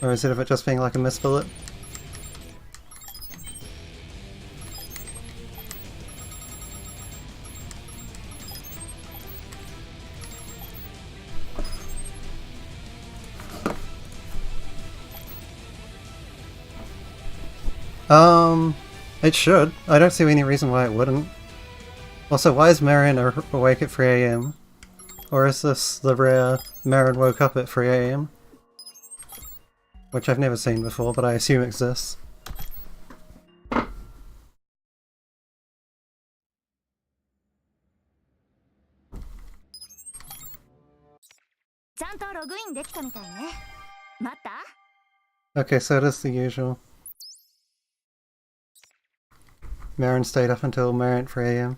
Or instead of it just being like a missed bullet? It should. I don't see any reason why it wouldn't. Also, why is Marion awake at 3 AM? Or is this the rare Marion woke up at 3 AM? Which I've never seen before, but I assume exists. Okay, so it is the usual. Marion stayed up until Marion at 3 AM.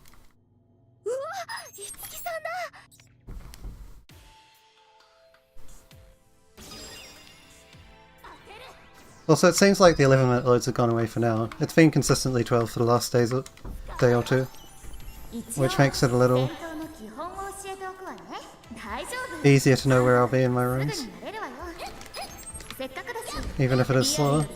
Also, it seems like the 11-minute loads have gone away for now. It's been consistently 12 for the last day or two, which makes it a little easier to know where I'll be in my runs, even if it is slower.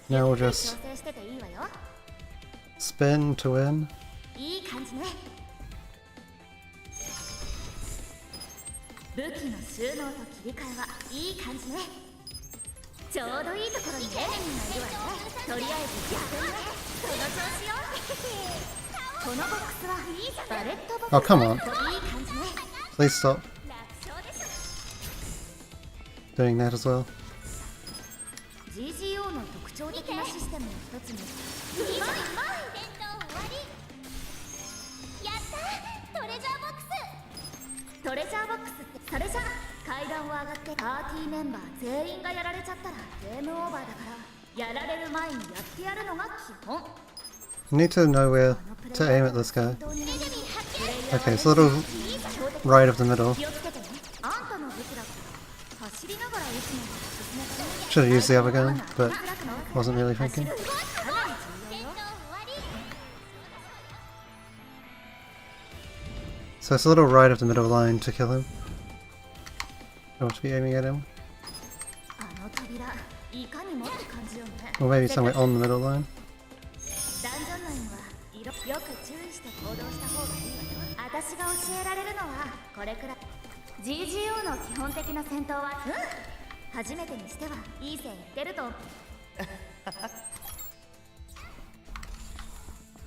Now we'll just spin to win. Oh, come on. Please stop doing that as well. I need to know where to aim at this guy. Okay, it's a little right of the middle. Should have used the other gun, but wasn't really thinking. So it's a little right of the middle line to kill him. I want to be aiming at him. Or maybe somewhere on the middle line.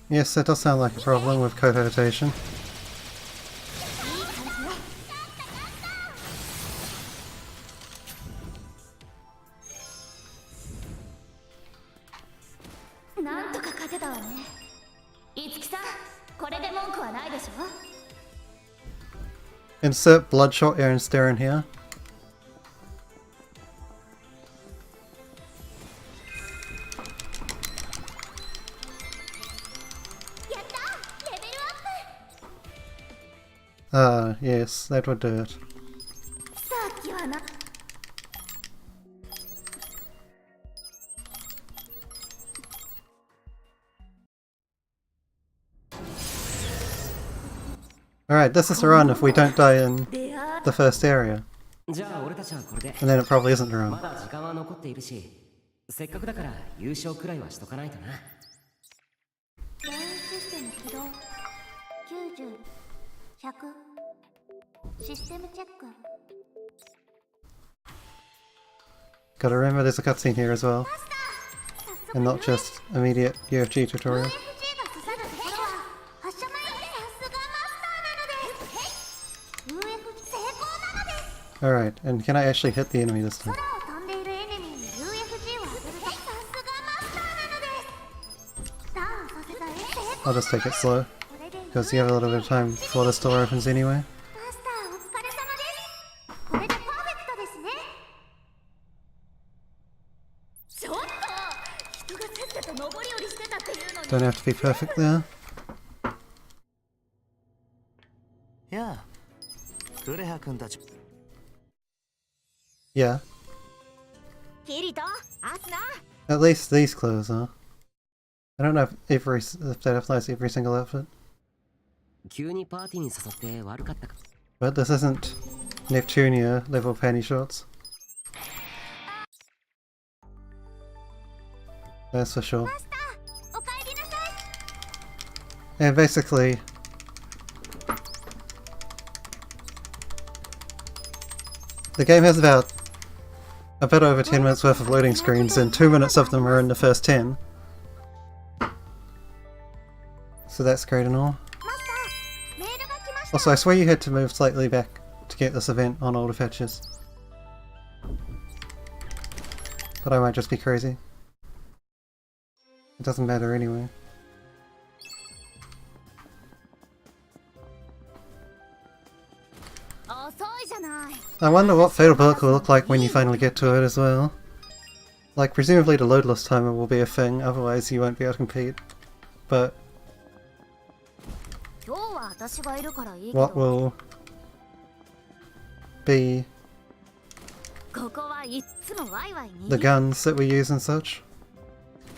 Yes, that does sound like a problem with cohabitation. Insert Bloodshot Aaron Starin here. Yes, that would do it. Alright, this is the run if we don't die in the first area. And then it probably isn't the run. Gotta remember there's a cutscene here as well, and not just immediate UFG tutorial. Alright, and can I actually hit the enemy this time? I'll just take it slow, because you have a little bit of time before this door opens anyway. Don't have to be perfect there. Yeah. At least these clothes are. I don't know if that applies to every single outfit. But this isn't Neptunia level panty shorts. That's for sure. And basically, the game has about a bit over 10 minutes worth of loading screens, and 2 minutes of them are in the first 10. So that's great and all. Also, I swear you had to move slightly back to get this event on older patches. But I might just be crazy. It doesn't matter anyway. I wonder what Fatal Bullet will look like when you finally get to it as well. Like, presumably the loadless timer will be a thing, otherwise you won't be able to compete. But what will be the guns that we use and such?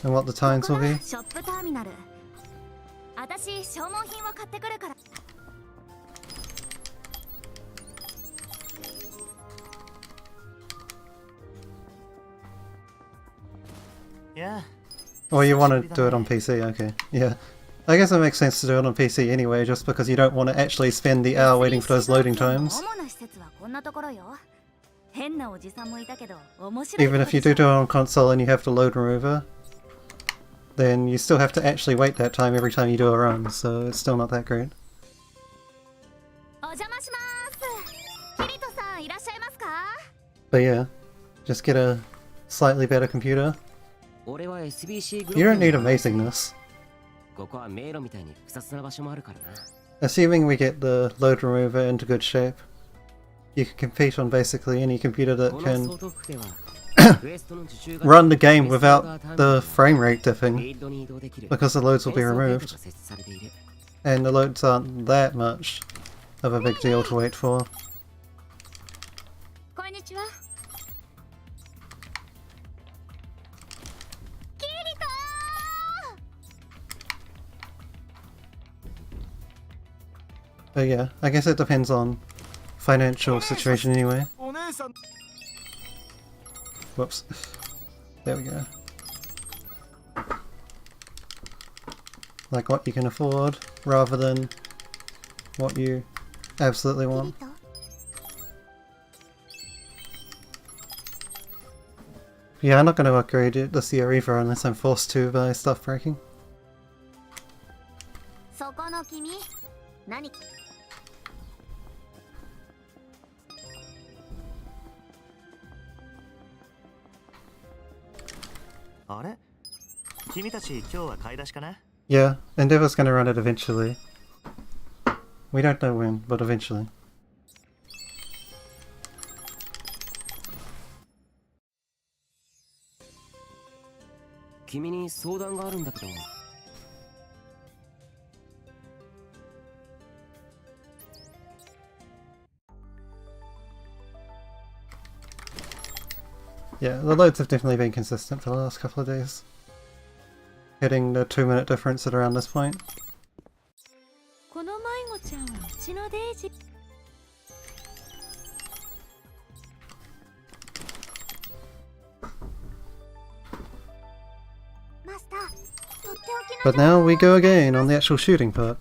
And what the times will be? Yeah. Or you want to do it on PC, okay. Yeah. I guess it makes sense to do it on PC anyway, just because you don't want to actually spend the hour waiting for those loading times. Even if you do it on console and you have to load remover, then you still have to actually wait that time every time you do a run, so it's still not that great. But yeah, just get a slightly better computer. You don't need amazingness. Assuming we get the load remover into good shape, you can compete on basically any computer that can run the game without the frame rate dipping, because the loads will be removed. And the loads aren't that much of a big deal to wait for. But yeah, I guess it depends on financial situation anyway. Whoops. There we go. Like what you can afford, rather than what you absolutely want. Yeah, I'm not going to upgrade it this year either unless I'm forced to by stuff breaking. Yeah, Endeavor's gonna run it eventually. We don't know when, but eventually. Yeah, the loads have definitely been consistent for the last couple of days. Hitting the 2-minute difference at around this point. But now we go again on the actual shooting part.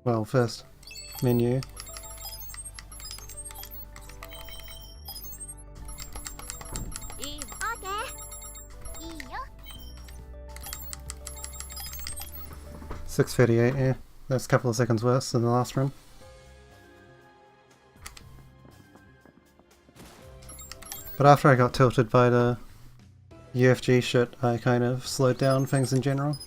Well, first, menu. $6.38, yeah. That's a couple of seconds worse than the last run. But after I got tilted by the UFG shit, I kind of slowed down things in general.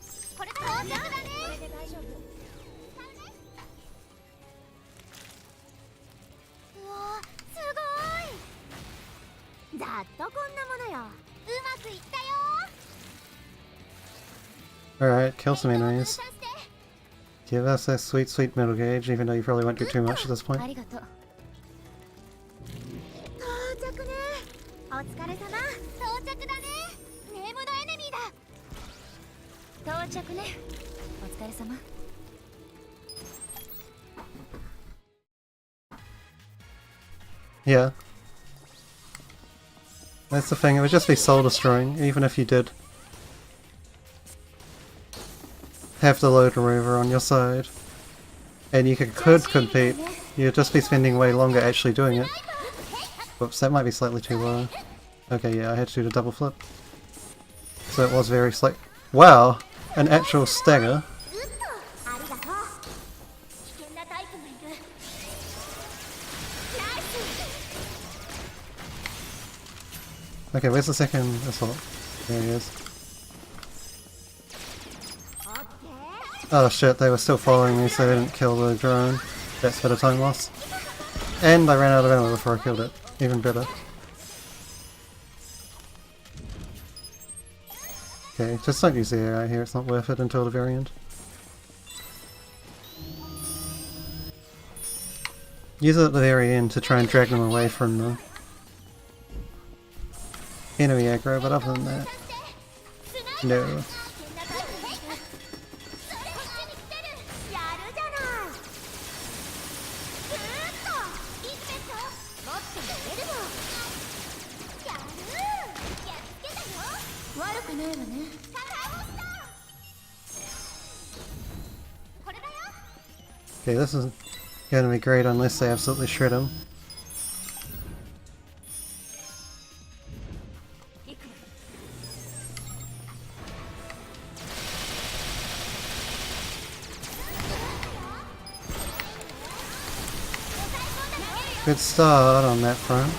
Alright, kill some enemies. Give us that sweet, sweet middle gauge, even though you probably won't get too much at this point. 到着ね。お疲れ様。 Yeah. That's the thing, it would just be soul destroying, even if you did have the load remover on your side. And you could compete, you'd just be spending way longer actually doing it. Whoops, that might be slightly too low. Okay, yeah, I had to do the double flip. So it was very slight. Wow! An actual stagger. Okay, where's the second assault? There he is. Oh shit, they were still following me so they didn't kill the drone. That's a bit of time loss. And I ran out of ammo before I killed it. Even better. Okay, just don't use the AI here, it's not worth it until the very end. Use it at the very end to try and drag them away from the enemy aggro, but other than that, no. Okay, this is going to be great unless they absolutely shred him. Good start on that front.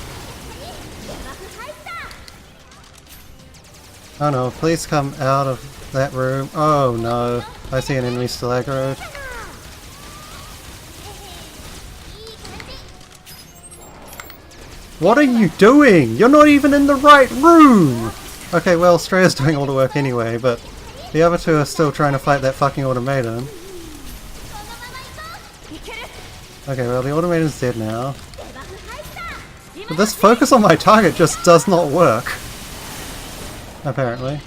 Oh no, please come out of that room. Oh no, I see an enemy still aggroed. What are you doing? You're not even in the right room! Okay, well, Streya's doing all the work anyway, but the other two are still trying to fight that fucking automaton. Okay, well, the automaton's dead now. But this focus on my target just does not work. Apparently.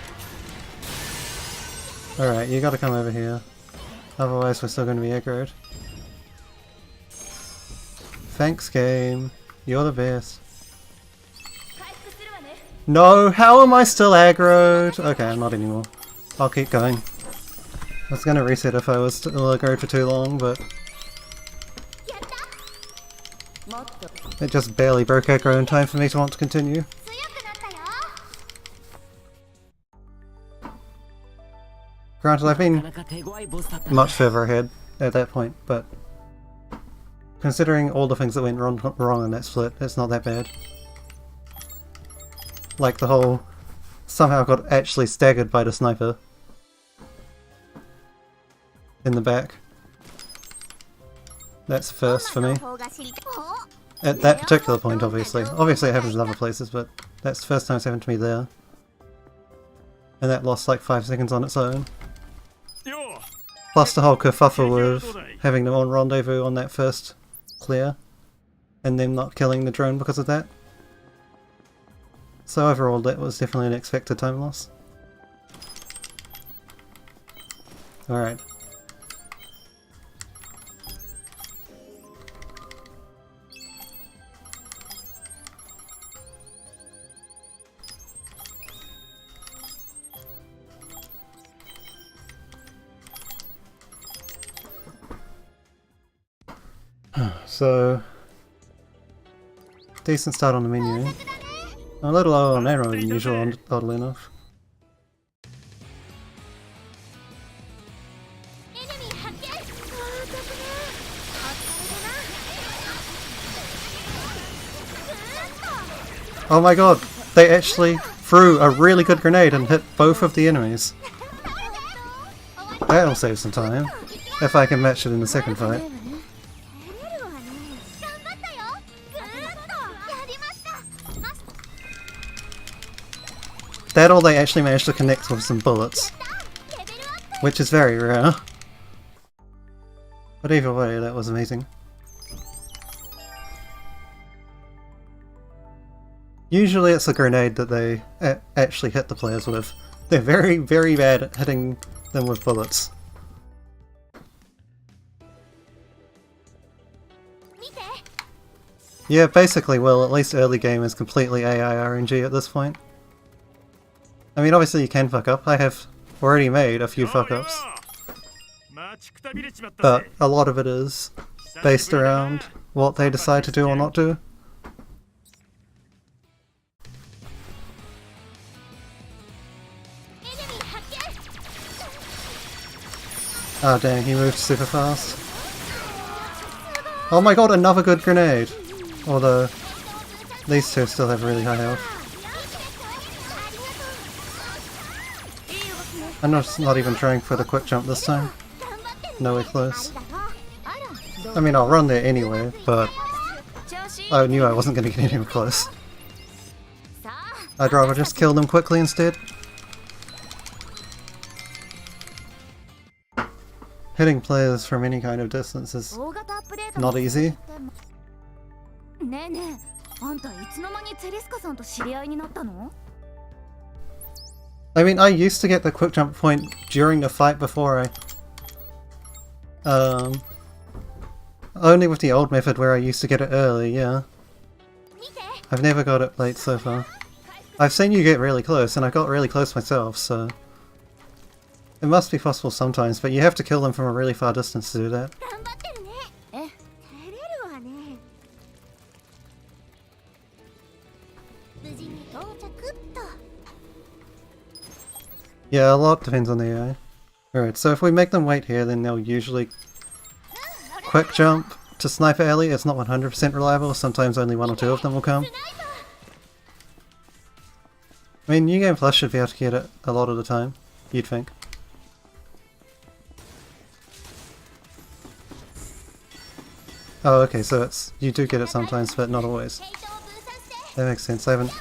Alright, you gotta come over here. Otherwise we're still gonna be aggroed. Thanks, game. You're the best. No, how am I still aggroed? Okay, I'm not anymore. I'll keep going. I was gonna reset if I was still aggroed for too long, but it just barely broke aggro in time for me to want to continue. Granted, I've been much further ahead at that point, but considering all the things that went wrong in that split, it's not that bad. Like the whole somehow got actually staggered by the sniper in the back. That's first for me. At that particular point, obviously. Obviously it happens in other places, but that's the first time it's happened to me there. And that lost like 5 seconds on its own. Plus the whole kerfuffle with having them on rendezvous on that first clear, and them not killing the drone because of that. So overall that was definitely an expected time loss. Alright. So, decent start on the menu. A little lower on arrow than usual, oddly enough. Oh my god, they actually threw a really good grenade and hit both of the enemies. That'll save some time, if I can match it in the second fight. That or they actually managed to connect with some bullets, which is very rare. But either way, that was amazing. Usually it's a grenade that they actually hit the players with. They're very, very bad at hitting than with bullets. Yeah, basically, well, at least early game is completely AI RNG at this point. I mean, obviously you can fuck up. I have already made a few fuck ups. But a lot of it is based around what they decide to do or not do. Ah, dang, he moved super fast. Oh my god, another good grenade! Although, these two still have really high health. I'm not even trying for the quick jump this time. Nowhere close. I mean, I'll run there anyway, but I knew I wasn't going to get anywhere close. I'd rather just kill them quickly instead. Hitting players from any kind of distance is not easy. I mean, I used to get the quick jump point during the fight before I... only with the old method where I used to get it early, yeah. I've never got it late so far. I've seen you get really close, and I got really close myself, so... It must be possible sometimes, but you have to kill them from a really far distance to do that. Yeah, a lot depends on the AI. Alright, so if we make them wait here, then they'll usually quick jump to Sniper Alley. It's not 100% reliable, sometimes only one or two of them will come. I mean, New Game Plus should be able to get it a lot of the time, you'd think. Oh, okay, so it's you do get it sometimes, but not always. That makes sense. I haven't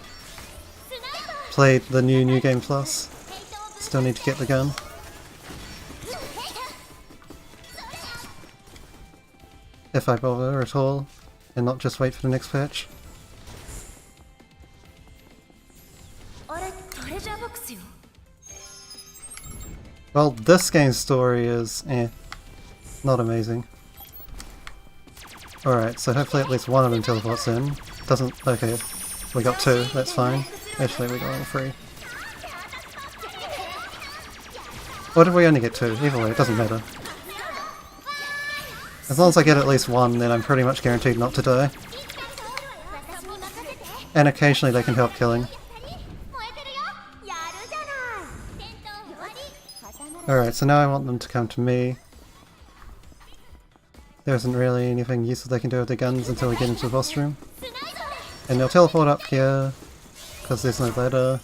played the New Game Plus. Still need to get the gun. If I bother at all, and not just wait for the next patch. Well, this game's story is not amazing. Alright, so hopefully at least one of them teleports in. Doesn't... okay, we got two, that's fine. Actually, we got all three. What if we only get two? Either way, it doesn't matter. As long as I get at least one, then I'm pretty much guaranteed not to die. And occasionally they can help killing. Alright, so now I want them to come to me. There isn't really anything useful they can do with their guns until we get into the boss room. And they'll teleport up here, because there's no ladder.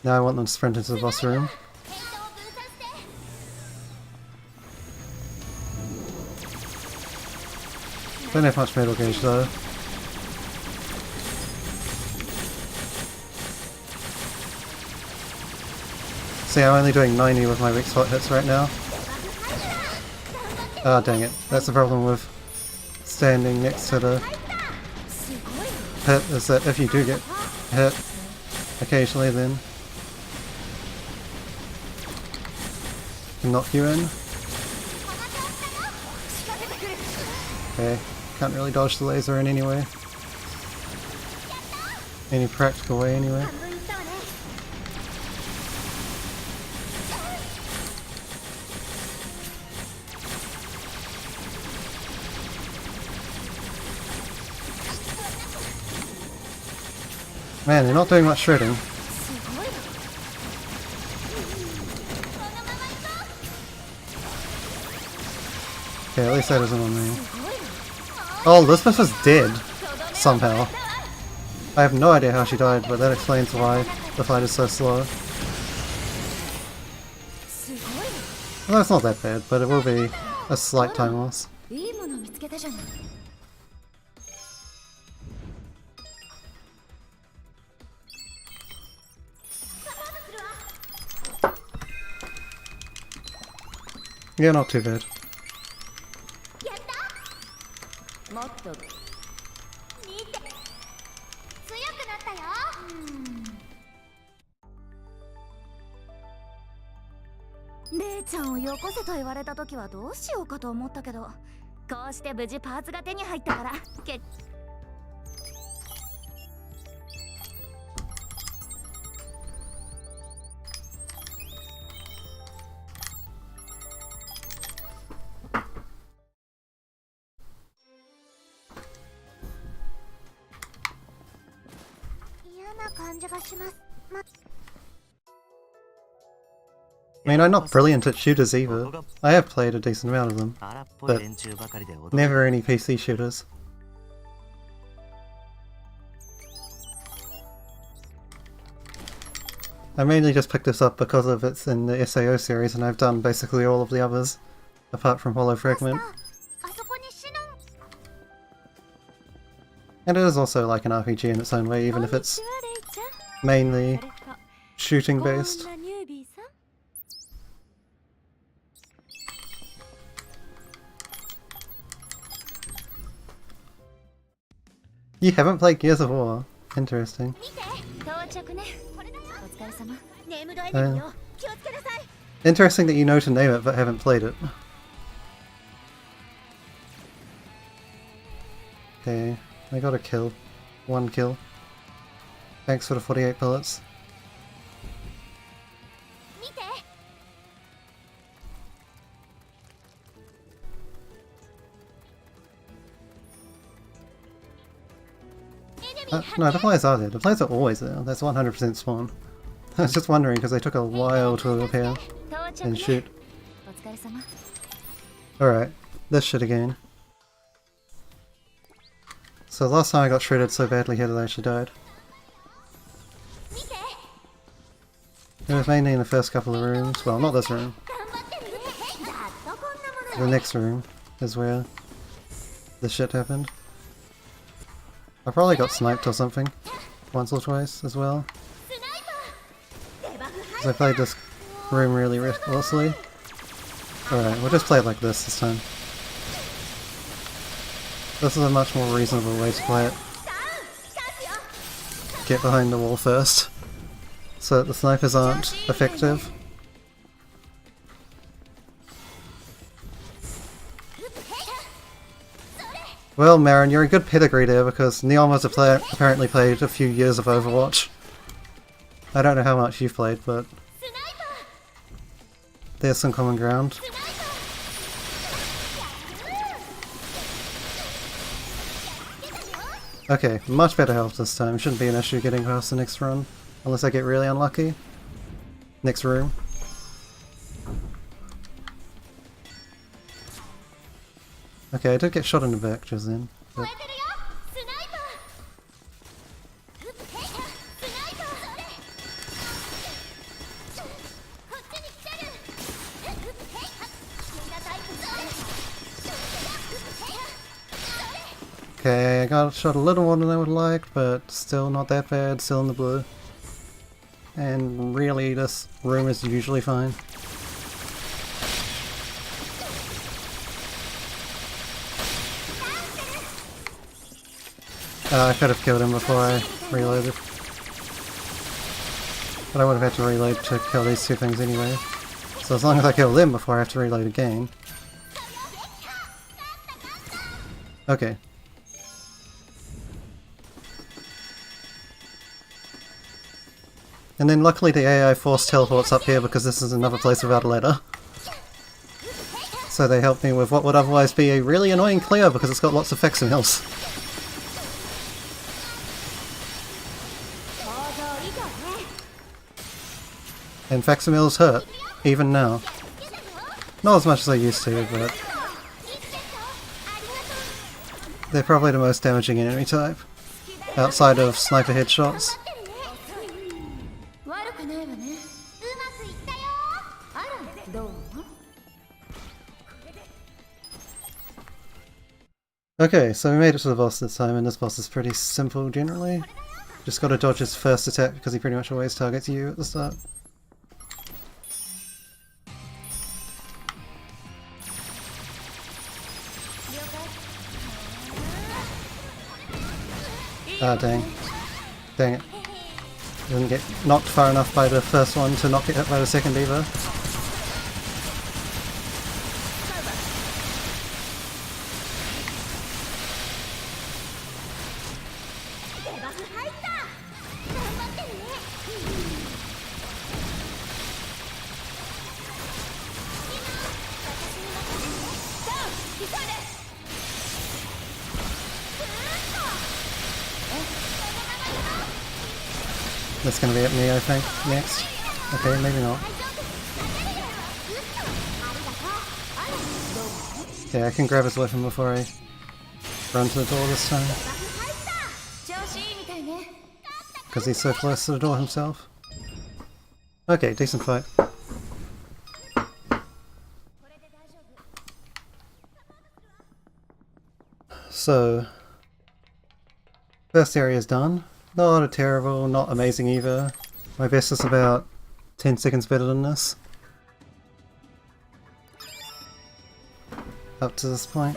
Now I want them to sprint into the boss room. Don't have much metal gauge though. See, I'm only doing 90 with my weak spot hits right now. Ah, dang it. That's the problem with standing next to the pit, is that if you do get hit occasionally, then it can knock you in. Okay, can't really dodge the laser in any way. Any practical way, anyway. Man, they're not doing much shredding. Okay, at least that isn't on me. Oh, Elizabeth is dead. Somehow. I have no idea how she died, but that explains why the fight is so slow. Well, it's not that bad, but it will be a slight time loss. Yeah, not too bad. 姉ちゃんをよこせと言われた時はどうしようかと思ったけど、こうして無事パーツが手に入ったから嫌な感じがします。I mean, I'm not brilliant at shooters either. I have played a decent amount of them, but never any PC shooters. I mainly just picked this up because of it's in the SAO series, and I've done basically all of the others, apart from Hollow Fragment. And it is also like an RPG in its own way, even if it's mainly shooting based. You haven't played Gears of War? Interesting. Interesting that you know to name it but haven't played it. Okay, I got a kill. 1 kill. Thanks for the 48 bullets. No, the players are there. The players are always there. That's 100% spawn. I was just wondering because they took a while to appear and shoot. Alright, this shit again. So last time I got shredded so badly here that I actually died. It was mainly in the first couple of rooms. Well, not this room. The next room is where this shit happened. I probably got sniped or something, once or twice as well. Because I played this room really recklessly. Alright, we'll just play it like this time. This is a much more reasonable way to play it. Get behind the wall first, so that the snipers aren't effective. Well, Marin, you're a good pedigree there because Neon was a player apparently played a few years of Overwatch. I don't know how much you've played, but there's some common ground. Okay, much better health this time. Shouldn't be an issue getting past the next run, unless I get really unlucky. Next room. Okay, I did get shot in the back just then. But... Okay, I got shot a little more than I would like, but still not that bad, still in the blue. And really, this room is usually fine. I could have killed him before I reloaded. But I would have had to reload to kill these two things anyway. So as long as I kill them before I have to reload again. Okay. And then luckily the AI force teleports up here because this is another place without a ladder. So they help me with what would otherwise be a really annoying clear because it's got lots of facsimiles. And facsimiles hurt, even now. Not as much as I used to, but they're probably the most damaging enemy type, outside of sniper headshots. Okay, so we made it to the boss this time, and this boss is pretty simple generally. Just gotta dodge his first attack because he pretty much always targets you at the start. Ah, dang. Dang it. Didn't get knocked far enough by the first one to not get hit by the second either. That's gonna be at me, I think, next. Okay, maybe not. Yeah, I can grab his weapon before I run to the door this time. Because he's so close to the door himself. Okay, decent fight. So, first area is done. Not terrible, not amazing either. My best is about 10 seconds better than this. Up to this point.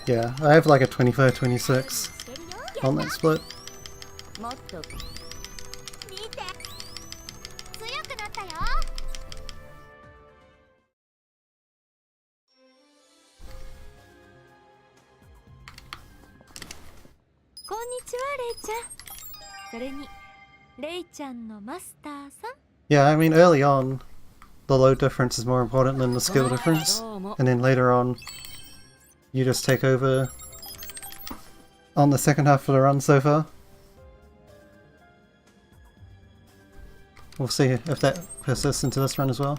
Yeah, I have like a 25-26 on that split. Yeah, I mean early on, the load difference is more important than the skill difference, and then later on, you just take over on the second half of the run so far. We'll see if that persists into this run as well.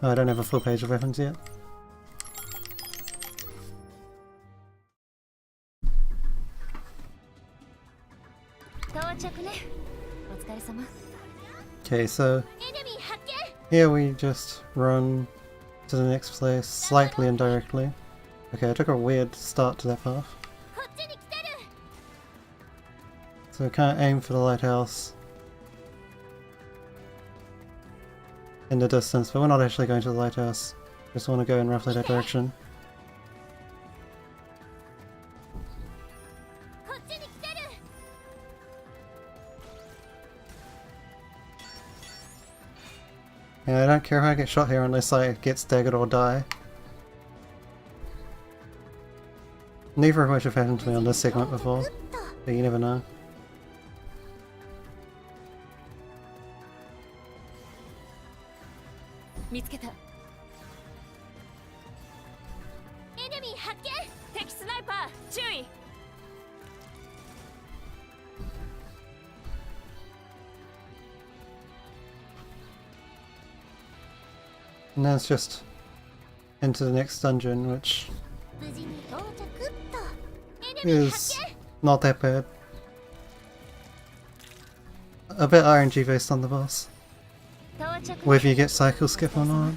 I don't have a full page of weapons yet. Okay, so here we just run to the next place slightly indirectly. Okay, I took a weird start to that path. So we can't aim for the lighthouse in the distance, but we're not actually going to the lighthouse. Just want to go in roughly that direction. Yeah, I don't care how I get shot here unless I get staggered or die. Neither of which have happened to me on this segment before, but you never know. And now it's just into the next dungeon, which is not that bad. A bit RNG based on the boss, whether you get cycle skip or not,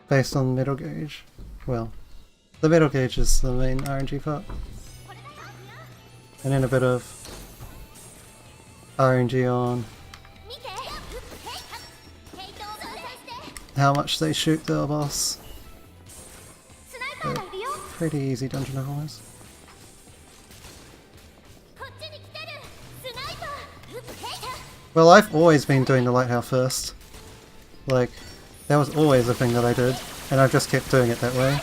based on middle gauge. Well, the middle gauge is the main RNG part, and then a bit of RNG on how much they shoot the boss. Pretty easy dungeon otherwise. Well, I've always been doing the lighthouse first. Like, that was always a thing that I did, and I've just kept doing it that way.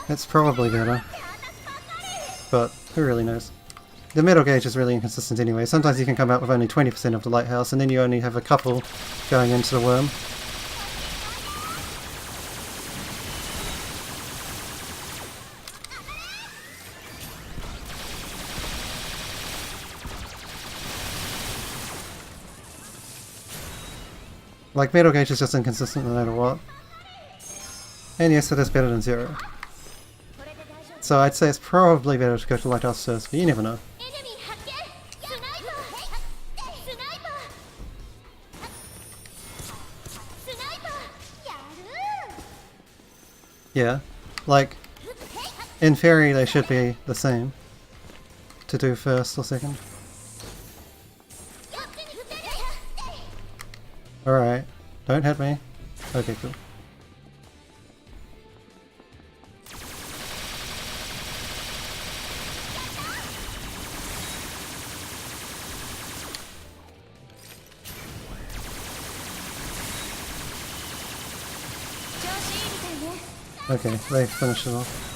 It's probably better, but who really knows. The middle gauge is really inconsistent anyway. Sometimes you can come out with only 20% of the lighthouse, and then you only have a couple going into the worm. Like, middle gauge is just inconsistent no matter what. And yes, it is better than 0. So I'd say it's probably better to go to lighthouse first, but you never know. Yeah, like, in theory they should be the same, to do first or second. Alright, don't hit me. Okay, cool. Okay, they finished it off.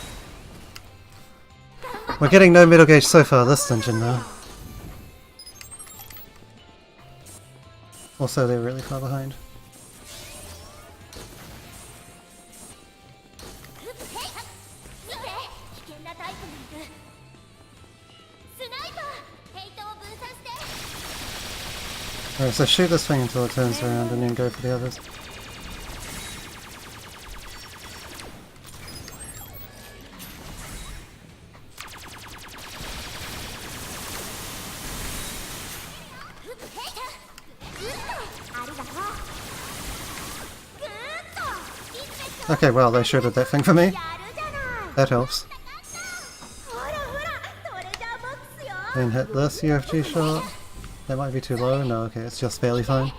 We're getting no middle gauge so far this dungeon now. Also, they're really far behind. Alright, so shoot this thing until it turns around and then go for the others. Okay, well, they shooted that thing for me. That helps. Then hit this UFG shot. That might be too low. No, okay, it's just barely fine.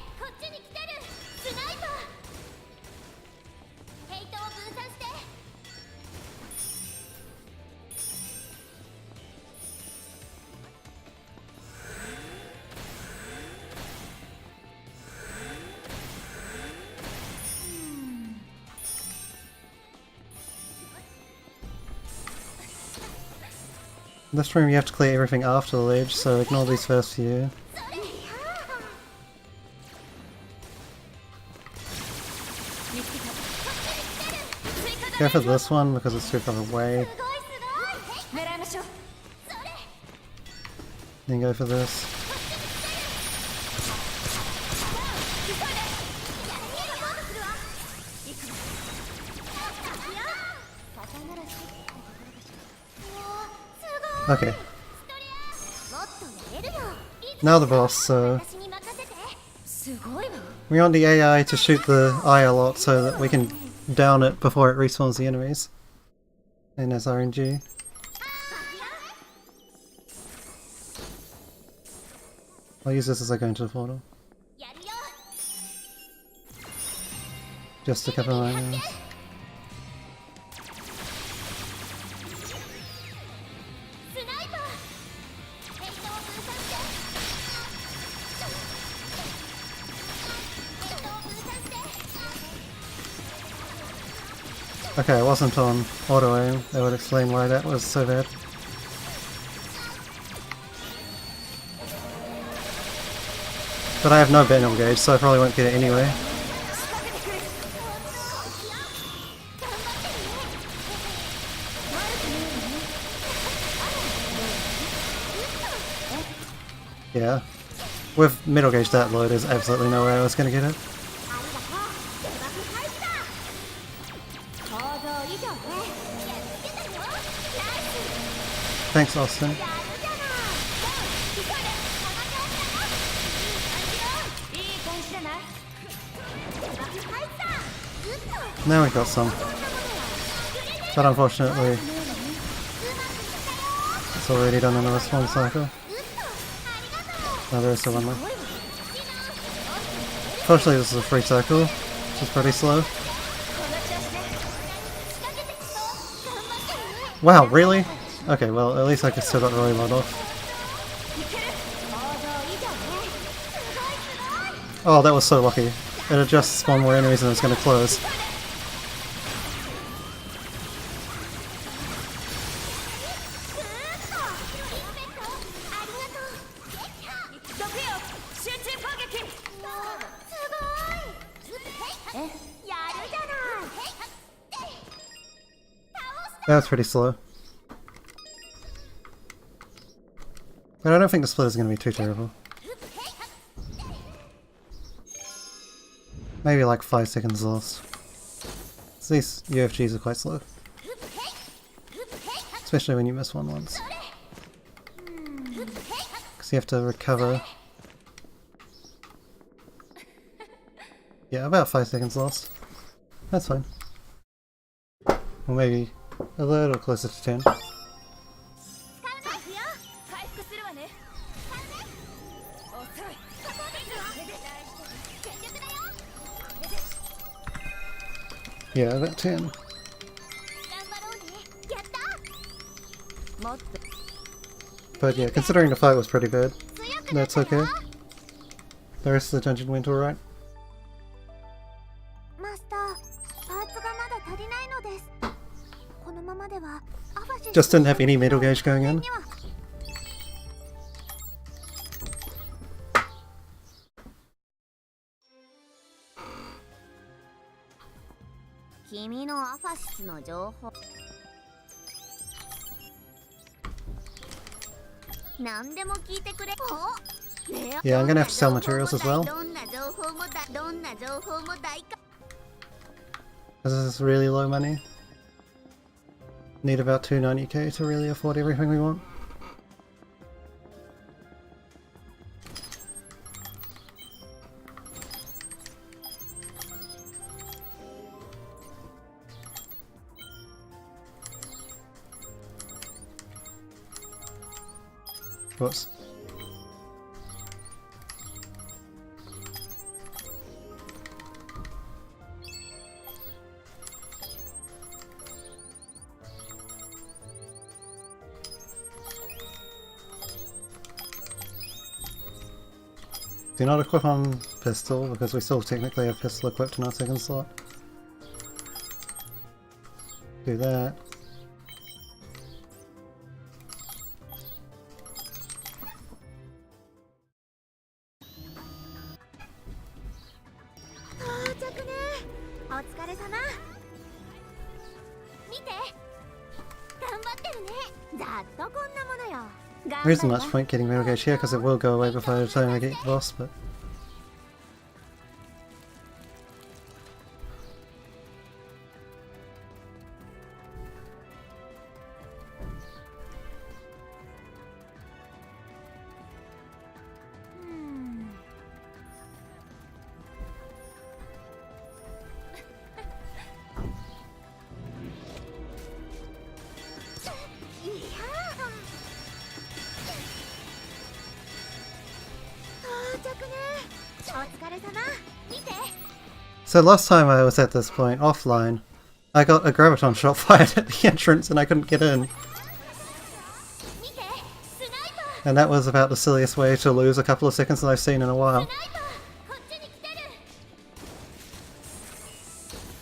This room you have to clear everything after the ledge, so ignore these first few. Go for this one because it's too far away. Then go for this. Okay. Now the boss, so we want the AI to shoot the eye a lot so that we can down it before it respawns the enemies. And there's RNG. I'll use this as I go into the portal. Just a couple of items. Okay, I wasn't on auto aim. That would explain why that was so bad. But I have no middle gauge, so I probably won't get it anyway. Yeah. With middle gauge that low, there's absolutely no way I was gonna get it. Thanks, Austin. Now we got some. But unfortunately, it's already done in a respawn cycle. Oh, there's still one left. Fortunately, this is a free cycle, which is pretty slow. Wow, really? Okay, well, at least I can still got the reload off. Oh, that was so lucky. It had just spawned more enemies and it was going to close. That was pretty slow. But I don't think the split is going to be too terrible. Maybe like 5 seconds lost. So these UFGs are quite slow. Especially when you miss one once. Because you have to recover. Yeah, about 5 seconds lost. That's fine. Or maybe a little closer to 10. Yeah, about 10. But yeah, considering the fight was pretty bad, that's okay. The rest of the dungeon went alright. マスター、パーツがまだ足りないのです。Just didn't have any metal gauge going in. 君のアファシスの情報何でも聞いてくれ。 Yeah, I'm gonna have to sell materials as well. どんな情報も大か This is really low money. Need about 290k to really afford everything we want. Whoops. Do not equip on pistol because we still technically have pistol equipped in our second slot. Do that. There isn't much point getting metal gauge here because it will go away before the time I get the boss, but... So last time I was at this point, offline, I got a graviton shot fired at the entrance and I couldn't get in. And that was about the silliest way to lose a couple of seconds that I've seen in a while.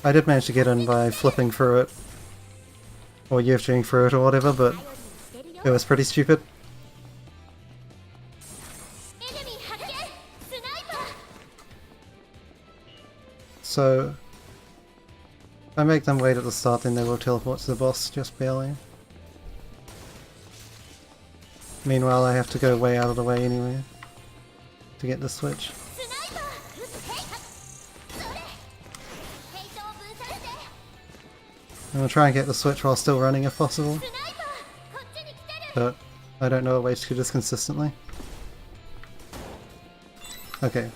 I did manage to get in by flipping through it, or UFGing through it or whatever, but it was pretty stupid. So, if I make them wait at the start, then they will teleport to the boss just barely. Meanwhile, I have to go way out of the way anyway to get the switch. I'm gonna try and get the switch while still running if possible, but I don't know a way to do this consistently. Okay.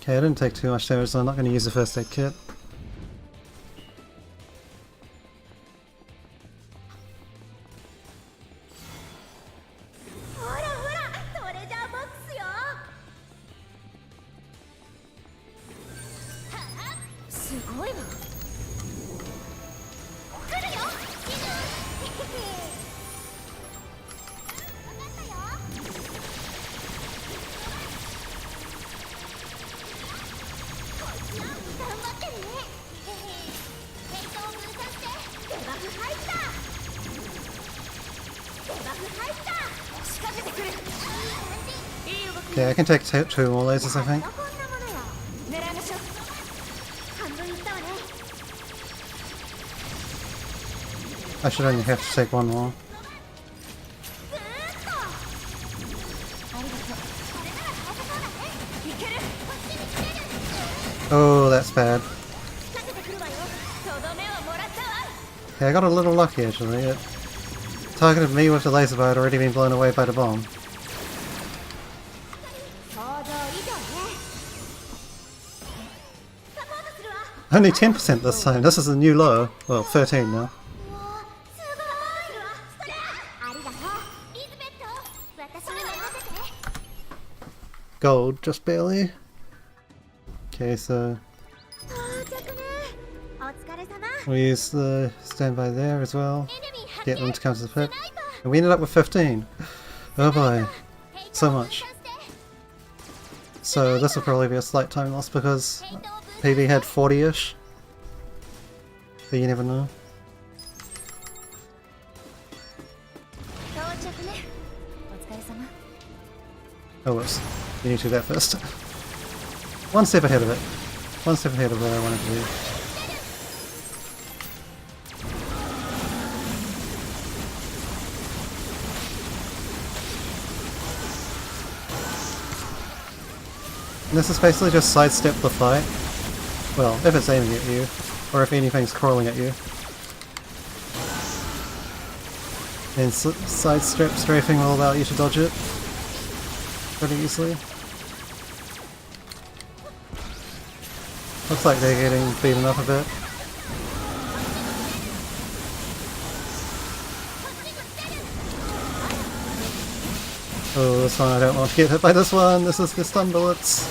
Okay, I didn't take too much damage, so I'm not going to use the first aid kit. Okay, I can take two more lasers, I think. I should only have to take one more. Oh, that's bad. Okay, I got a little lucky actually. It targeted me with the laser, but I'd already been blown away by the bomb. Only 10% this time. This is a new low. Well, 13 now. Gold, just barely. Okay, so 到着ね。お疲れ様。 we use the standby there as well. エネミー発 Get 見。 them to come to the スナイ pit. パー。 And we ended up with 15. Oh boy. So much. So this will probably be a slight time loss because PB had 40-ish. But you never know. 到着ね。お疲れ様。 Oh whoops. You need to do that first. One step ahead of it. One step ahead of where I wanted to be. And this is basically just sidestep the fight. Well, if it's aiming at you, or if anything's crawling at you. And sidestep strafing will allow you to dodge it pretty easily. Looks like they're getting beaten up a bit. Oh, this one, I don't want to get hit by this one. This is the stun bullets.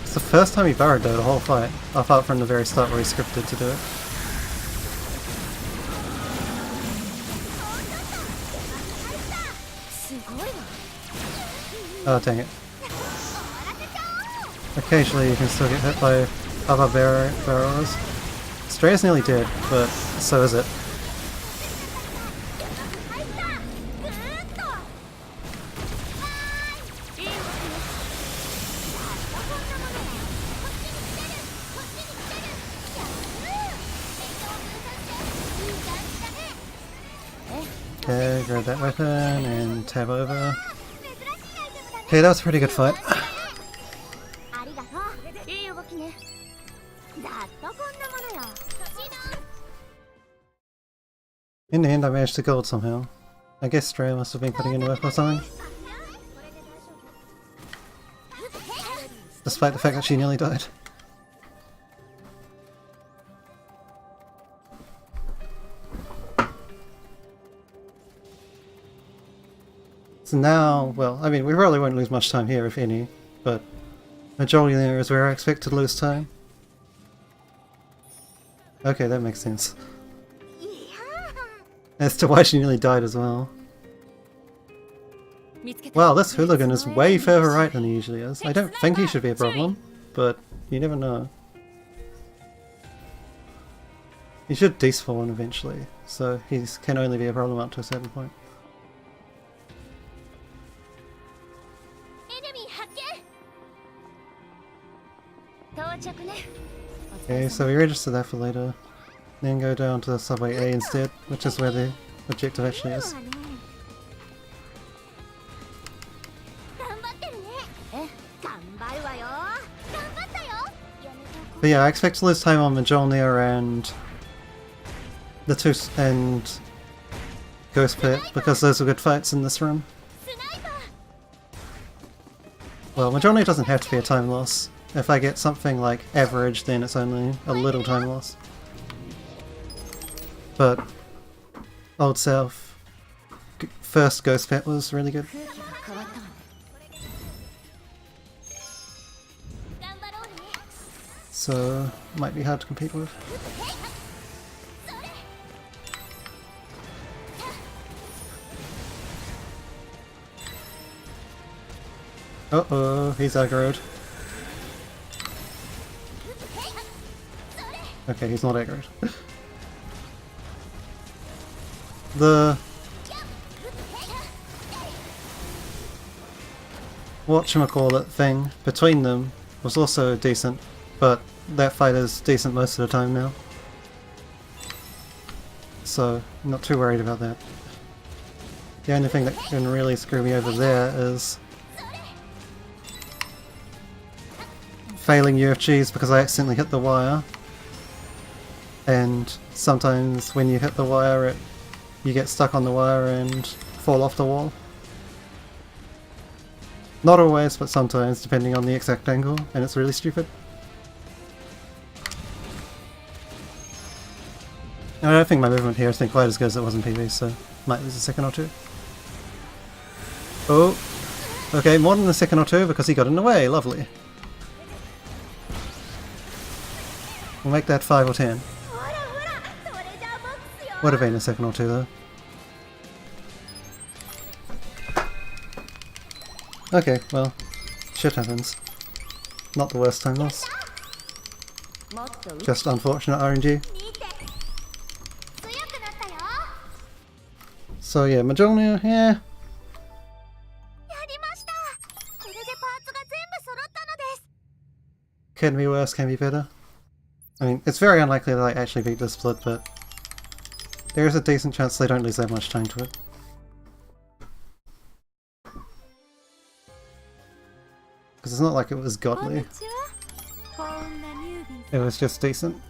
It's the first time he burrowed though, the whole fight. Apart from the very start where he scripted to do it. Oh, dang it. Occasionally you can still get hit by other barrows. Streya's nearly dead, but so is it. Okay, grab that weapon and tab over. Okay, that was a pretty good fight. ありがとう。いい動きね。ざっとこんなものよ。 In the end, I managed to gold somehow. I guess Streya must have been putting in work or something. Despite the fact that she nearly died. So now, well, I mean, we probably won't lose much time here, if any, but majority there is where I expect to lose time. Okay, that makes sense. As to why she nearly died as well. Wow, this hooligan is way further right than he usually is. I don't think he should be a problem, but you never know. He should despawn eventually, so he can only be a problem up to a certain point. Okay, so we register that for later. Then go down to the subway A instead, which is where the objective actually is. But yeah, I expect to lose time on Majolnir and the two and Ghost Pit because those were good fights in this room. Well, Majolnir doesn't have to be a time loss. If I get something like average, then it's only a little time loss. But Old South first Ghost Pet was really good. So might be hard to compete with. Uh-oh, he's aggroed. Okay, he's not aggroed. The whatchamacallit thing between them was also decent, but that fight is decent most of the time now. So, I'm not too worried about that. The only thing that can really screw me over there is failing UFGs because I accidentally hit the wire. And sometimes when you hit the wire, you get stuck on the wire and fall off the wall. Not always, but sometimes, depending on the exact angle, and it's really stupid. I don't think my movement here has been quite as good as it was in PB, so might lose a second or two. Oh! Okay, more than a second or two because he got in the way. Lovely. We'll make that 5 or 10. Would have been a second or two though. Okay, well, shit happens. Not the worst time loss. Just unfortunate RNG. So yeah, Majonia, yeah. Can be worse, can be better. I mean, it's very unlikely that I actually beat this split, but there is a decent chance they don't lose that much time to it. Because it's not like it was godly. It was just decent.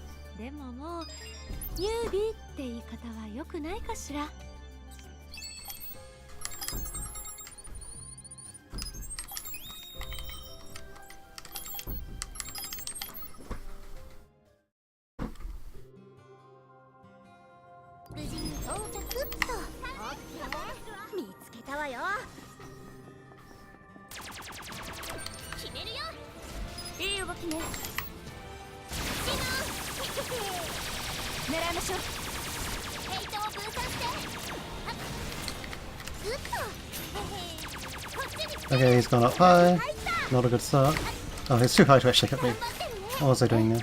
Okay, he's gone up high. Not a good start. Oh, he's too high to actually hit me. What was I doing there?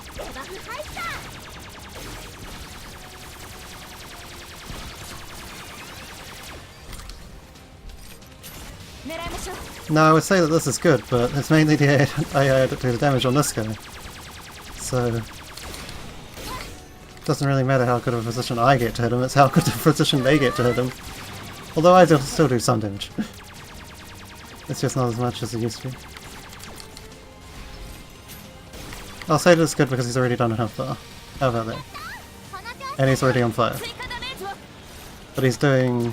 No, I would say that this is good, but it's mainly the AI that do the damage on this guy. So it doesn't really matter how good of a position I get to hit him, it's how good of a position they get to hit him. Although I still do some damage. It's just not as much as it used to be. I'll say that it's good because he's already done enough though. How about that? And he's already on fire. But he's doing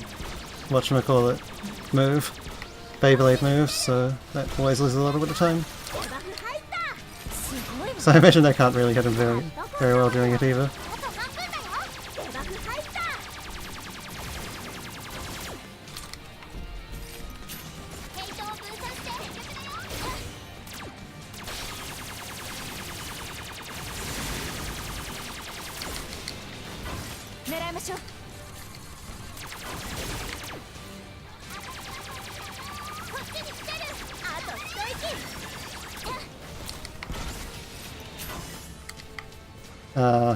whatchamacallit move. Beyblade moves, so that always loses a little bit of time. So I imagine they can't really hit him very well doing it either.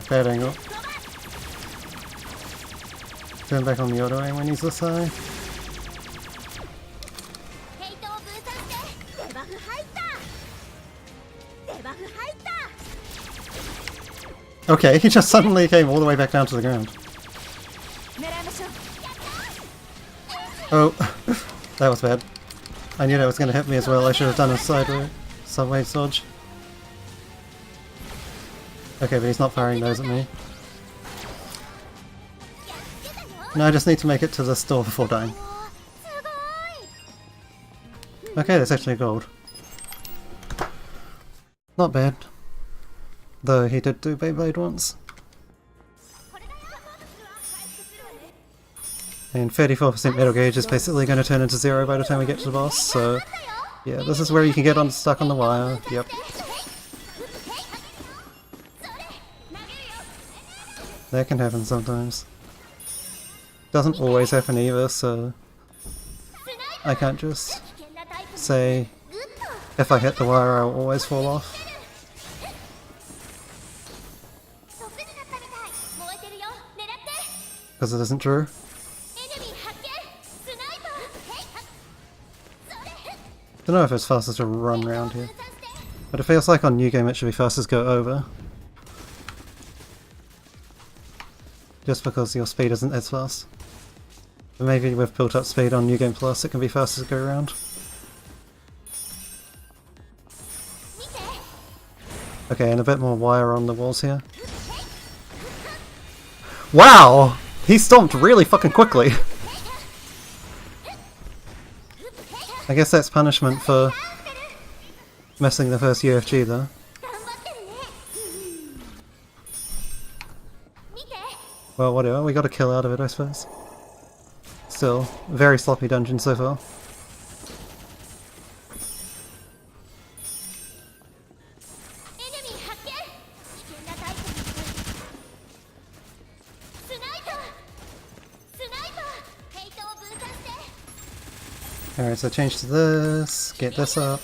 Bad angle. Turn back on the auto aim when he's this high. Okay, he just suddenly came all the way back down to the ground. Oh, that was bad. I knew that was going to hit me as well. I should have done a sideways dodge. Okay, but he's not firing those at me. No, I just need to make it to this door before dying. Okay, that's actually gold. Not bad. Though he did do Beyblade once. And 34% metal gauge is basically going to turn into 0 by the time we get to the boss, so yeah, this is where you can get stuck on the wire. Yep. That can happen sometimes. Doesn't always happen either, so I can't just say if I hit the wire I'll always fall off. Because it isn't true. Don't know if it's fastest to run around here, but it feels like on New Game it should be fastest to go over. Just because your speed isn't as fast. But maybe with built up speed on New Game Plus it can be faster to go around. Okay, and a bit more wire on the walls here. Wow! He stomped really fucking quickly! I guess that's punishment for missing the first UFG though. Well, whatever, we got a kill out of it I suppose. Still, very sloppy dungeon so far. Alright, so change to this, get this up.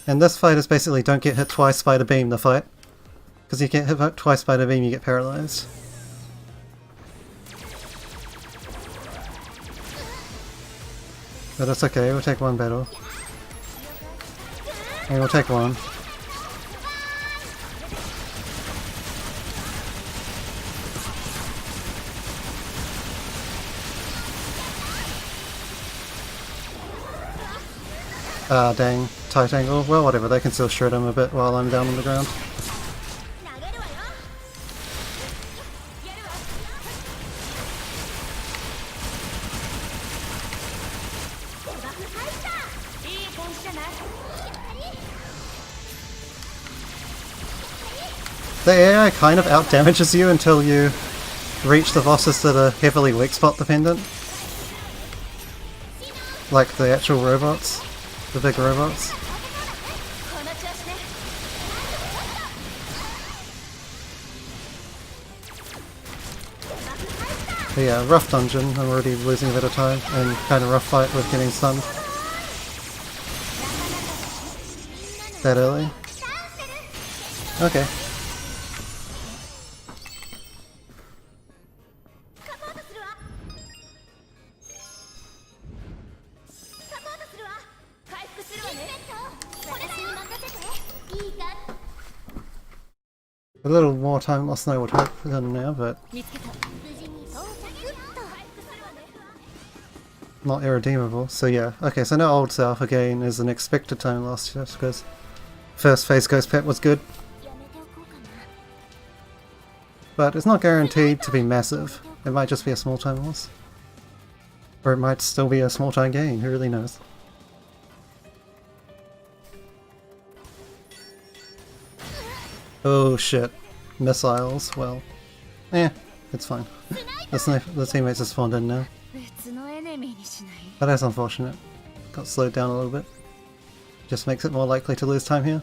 And this fight is basically don't get hit twice by the beam, the fight. Because you get hit twice by the beam, you get paralyzed. But that's okay, we'll take one battle. And we'll take one. Ah, dang. Tight angle. Well, whatever, they can still shred him a bit while I'm down on the ground. The AI kind of out-damages you until you reach the bosses that are heavily weak spot dependent. Like the actual robots. The big robots. But yeah, rough dungeon. I'm already losing a bit of time, and kind of rough fight with getting stunned. That early? Okay. A little more time lost than I would hope than now, but not irredeemable. So yeah, okay, so now Old South again is an expected time lost just because first phase Ghost Pet was good. But it's not guaranteed to be massive. It might just be a small time loss. Or it might still be a small time gain, who really knows. Oh shit. Missiles, well. It's fine. The teammates have spawned in now. But that's unfortunate. Got slowed down a little bit. Just makes it more likely to lose time here.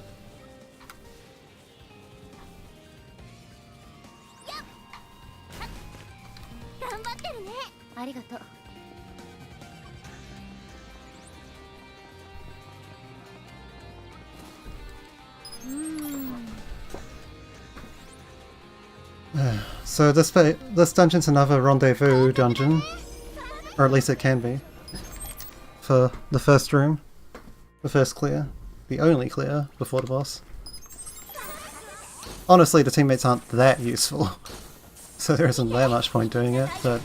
So this dungeon's another rendezvous dungeon, or at least it can be, for the first room, the first clear, the only clear before the boss. Honestly, the teammates aren't that useful, so there isn't that much point doing it, but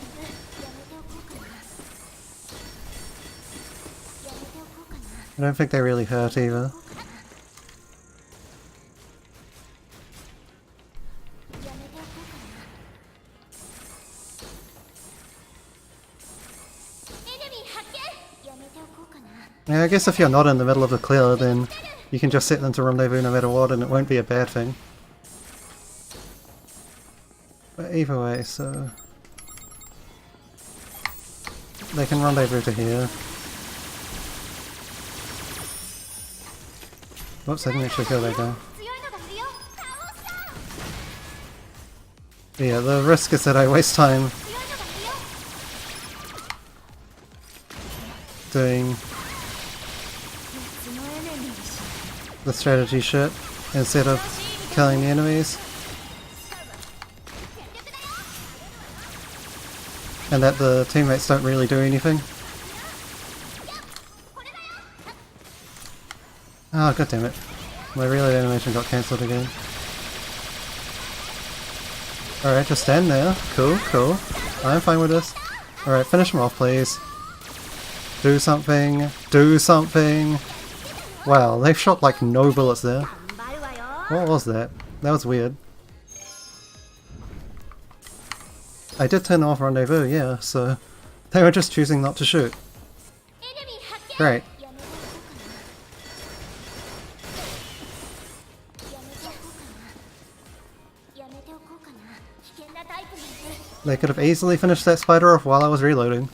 I don't think they really hurt either. Yeah, I guess if you're not in the middle of the clear, then you can just set them to rendezvous no matter what, and it won't be a bad thing. But either way, so they can rendezvous to here. Whoops, I didn't actually kill that guy. Yeah, the risk is that I waste time doing the strategy shit instead of killing the enemies. And that the teammates don't really do anything. Oh, god damn it. My reload animation got cancelled again. Alright, just stand there. Cool, cool. I'm fine with this. Alright, finish him off, please. Do something. Do something. Wow, they've shot like no bullets there. What was that? That was weird. I did turn off rendezvous, yeah, so they were just choosing not to shoot. Great. They could have easily finished that spider off while I was reloading.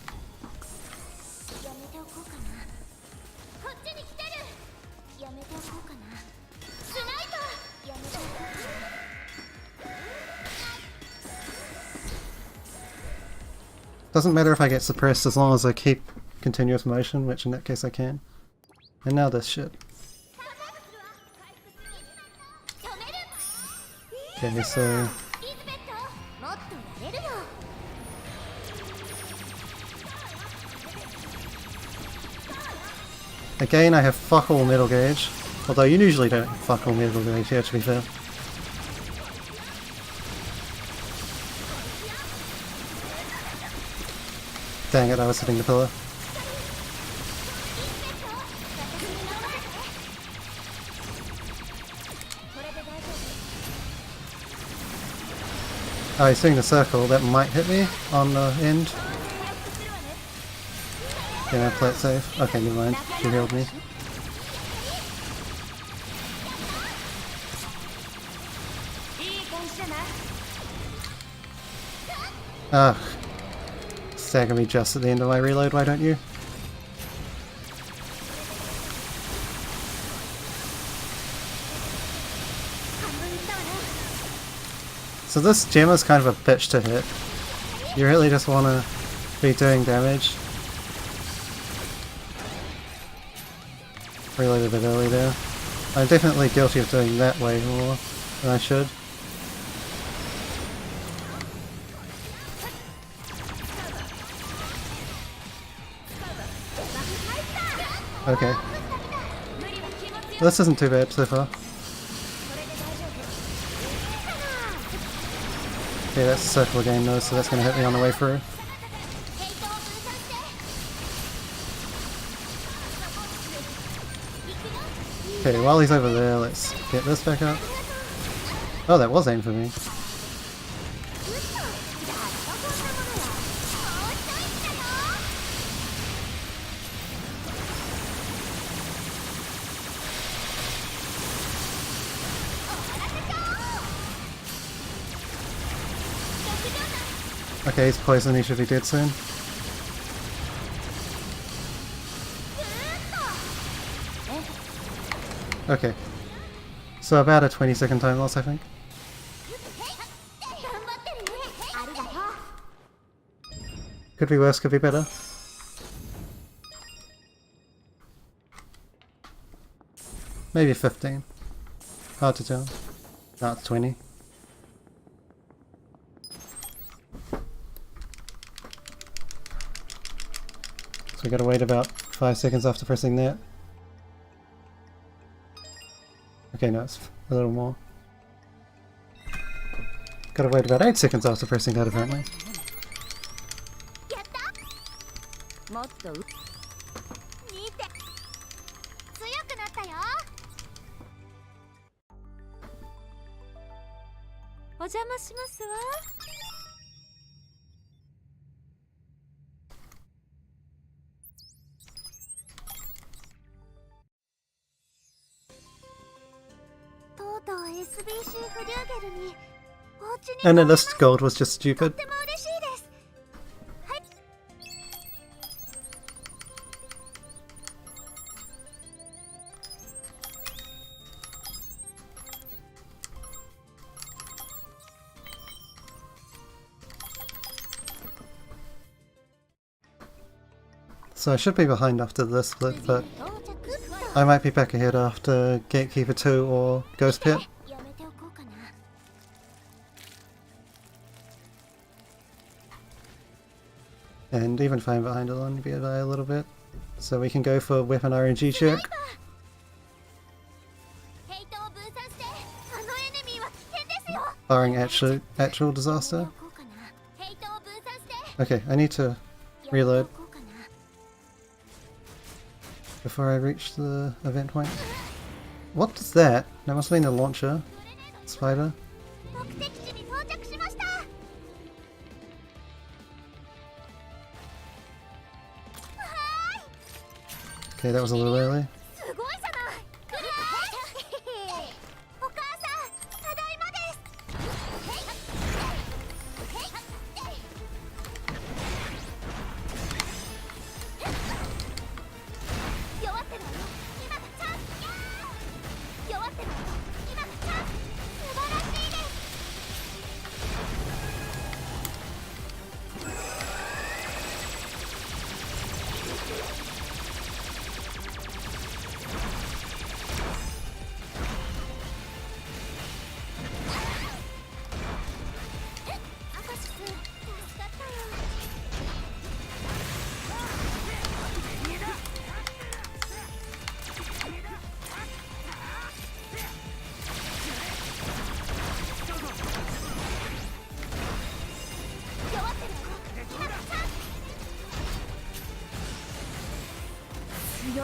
Doesn't matter if I get suppressed as long as I keep continuous motion, which in that case I can. And now this shit. Okay, so... Again, I have fuck all middle gauge. Although you usually don't have fuck all middle gauge here, to be fair. Dang it, I was hitting the pillar. Oh, he's doing the circle. That might hit me on the end. Can I play it safe? Okay, never mind. She healed me. Ah. Stagger me just at the end of my reload, why don't you? So this gem is kind of a bitch to hit. You really just want to be doing damage. Reload a bit early there. I'm definitely guilty of doing that way more than I should. Okay. This isn't too bad so far. Okay, that's a circle again though, so that's going to hit me on the way through. Okay, while he's over there, let's get this back up. Oh, that was aimed for me. Okay, he's poisoned, he should be dead soon. Okay. So about a 20-second time loss, I think. Could be worse, could be better. Maybe 15. Hard to tell. No, it's 20. So we gotta wait about 5 seconds after pressing that. Okay, no, it's a little more. Gotta wait about 8 seconds after pressing that, apparently. And then this gold was just stupid. So I should be behind after this split, but I might be back ahead after Gatekeeper 2 or Ghost Pit. And even if I'm behind, it'll only be by a little bit. So we can go for weapon RNG check. Barring actual disaster. Okay, I need to reload before I reach the event point. What is that? That must have been a launcher. Spider. Okay, that was a little early.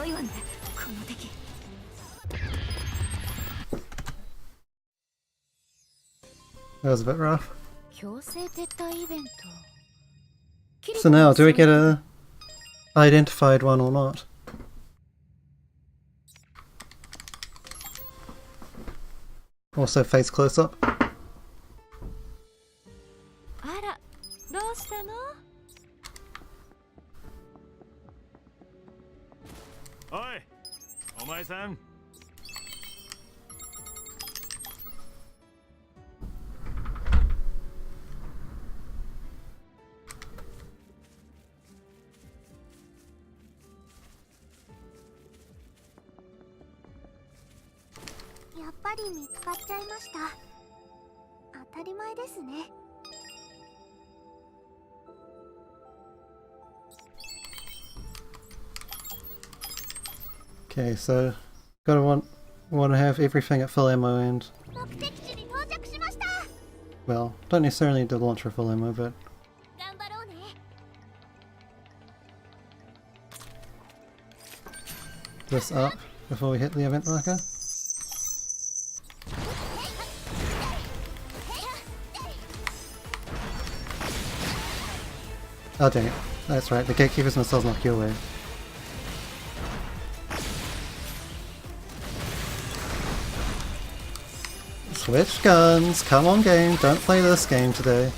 いわね、この敵。That was a bit rough. 強制撤退イベント。 So now, do we get a identified one or not? Also face close up. あら、どうしたの？おい、お前さん。やっぱり見つかっちゃいました。当たり前ですね。Okay, so gotta want to have everything at full ammo and, 目的地に到着しました。 well, don't necessarily need to launch for full ammo, but 頑張ろうね。 this up before we hit the event marker. Oh dang it, that's right, the Gatekeeper's missiles knock you away. Switch guns! Come on game, don't play this game today.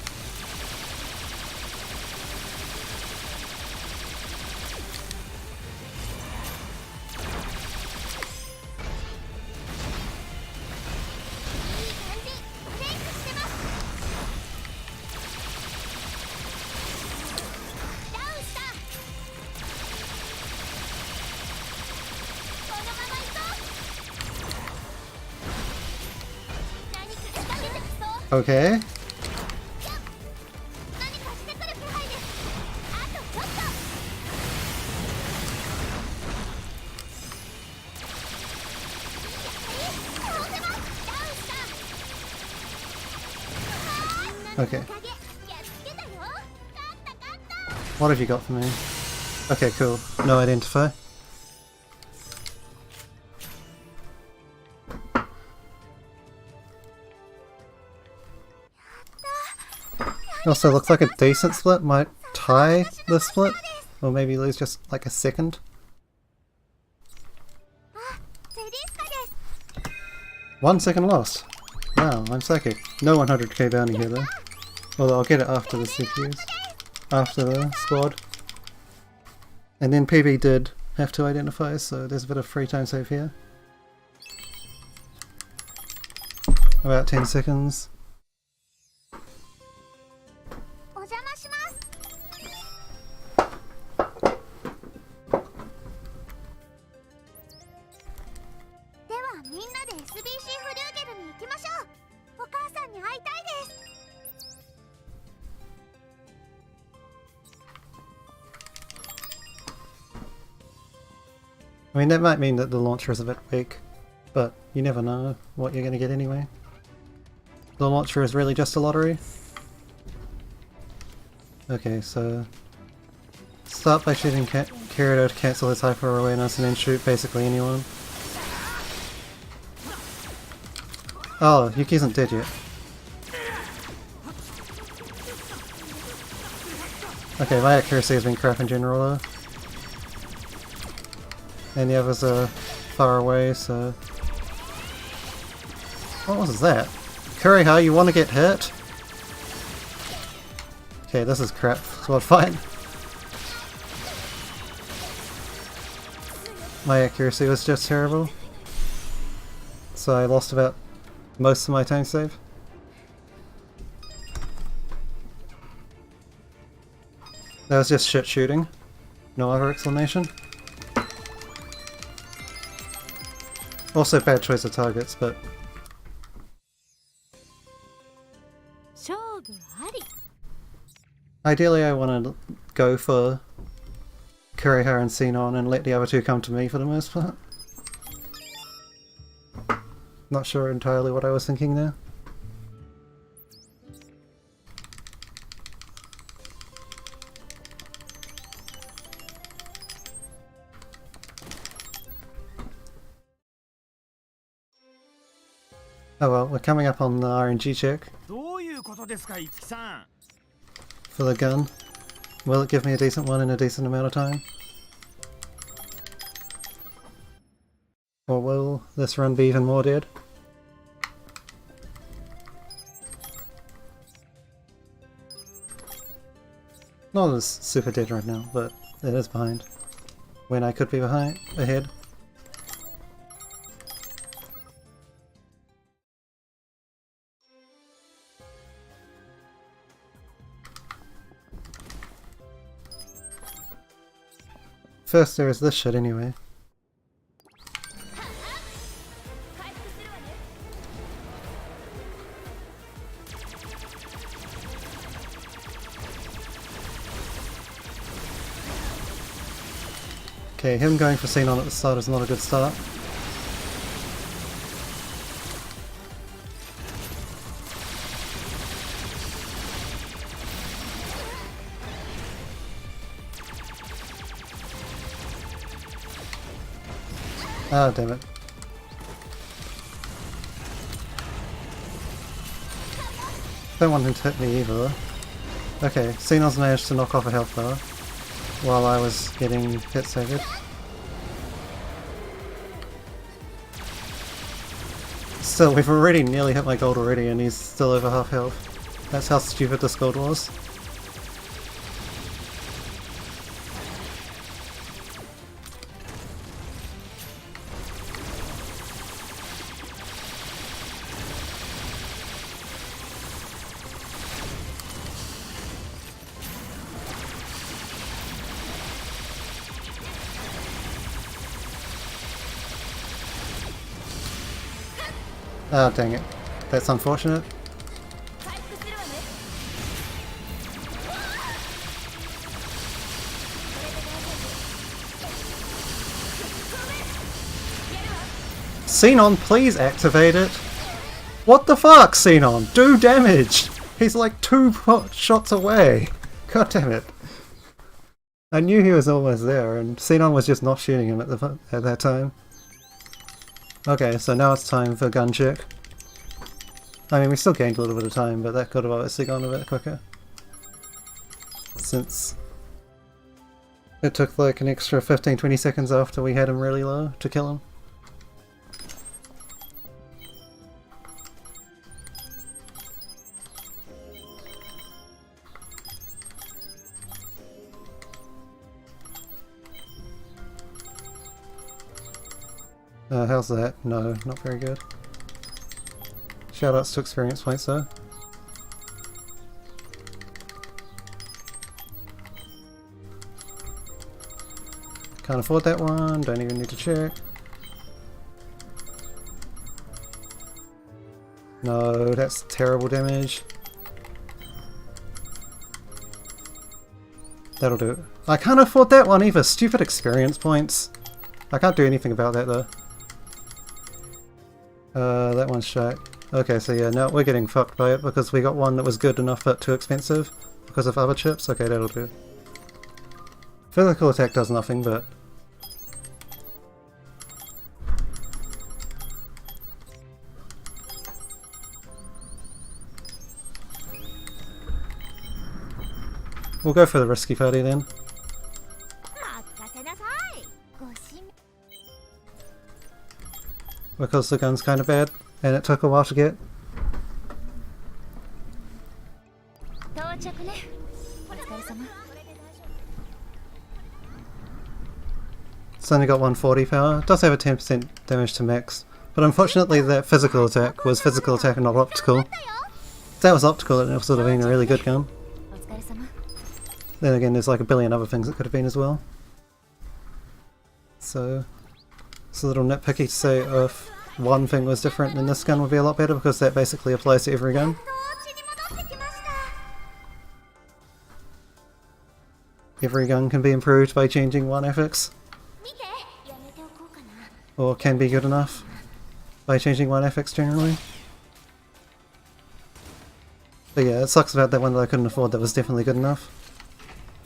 Okay. Okay. What have you got for me? Okay, cool. No identify. Also, looks like a decent split might tie the split, or maybe lose just like a second. 1 second lost. Wow, I'm psychic. No 100k bounty here though. Although I'll get it after the CPUs. After the squad. And then PB did have to identify, so there's a bit of free time save here. About 10 seconds. お邪魔します。ではみんなで SBC フリューゲルに行きましょう。お母さんに会いたいです。 I mean, that might mean that the launcher is a bit weak, but you never know what you're going to get anyway. The launcher is really just a lottery. Okay, so start by shooting Kirito to cancel his hyper awareness and then shoot basically anyone. Oh, Yuki isn't dead yet. Okay, my accuracy has been crap in general though. And the others are far away, so... What was that? Kuriha, you want to get hit? Okay, this is crap. Squad fight. My accuracy was just terrible. So I lost about most of my time save. That was just shit shooting. No other explanation. Also bad choice of targets, but... 勝負あり。 Ideally I want to go for Kuriha and Xenon and let the other two come to me for the most part. Not sure entirely what I was thinking there. Oh well, we're coming up on the RNG check どういうことですか、いつきさん。 for the gun. Will it give me a decent one in a decent amount of time? Or will this run be even more dead? Not as super dead right now, but it is behind. When I could be ahead. First there is this shit anyway. Okay, him going for Xenon at the start is not a good start. Ah, damn it. Don't want him to hit me either. Okay, Xenon's managed to knock off a health bar while I was getting hit staggered. Still, we've already nearly hit my gold already and he's still over half health. That's how stupid this gold was. Ah, dang it. That's unfortunate. Xenon, please activate it! What the fuck, Xenon? Do damage! He's like 2 shots away! God damn it. I knew he was almost there, and Xenon was just not shooting him at that time. Okay, so now it's time for gun check. I mean, we still gained a little bit of time, but that could have obviously gone a bit quicker. Since it took like an extra 15-20 seconds after we had him really low to kill him. How's that? No, not very good. Shoutouts to experience points though. Can't afford that one, don't even need to check. No, that's terrible damage. That'll do it. I can't afford that one either, stupid experience points. I can't do anything about that though. That one's shite. Okay, so yeah, now we're getting fucked by it because we got one that was good enough but too expensive because of other chips. Okay, that'll do. Physical attack does nothing, but... we'll go for the risky party then. Because the gun's kinda bad, and it took a while to get. It's only got 140 power, it does have a 10% damage to max, but unfortunately that physical attack was physical attack and not optical. If that was optical, it would have been a really good gun. Then again, there's like a billion other things it could have been as well. So... it's a little nitpicky to say if one thing was different then this gun would be a lot better because that basically applies to every gun. Every gun can be improved by changing one affix. Or can be good enough by changing one affix generally. But yeah, it sucks about that one that I couldn't afford that was definitely good enough.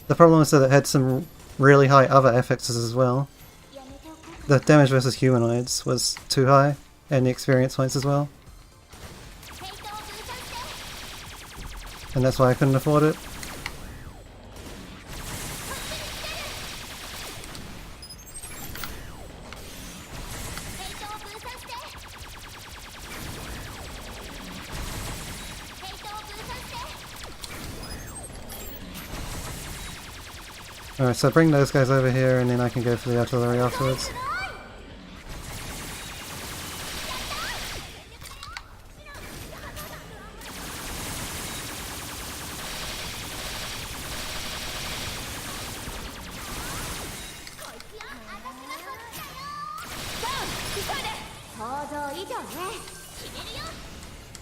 The problem is that it had some really high other affixes as well. The damage versus humanoids was too high, and the experience points as well. and that's why I couldn't afford it. Alright, so bring those guys over here and then I can go for the artillery afterwards.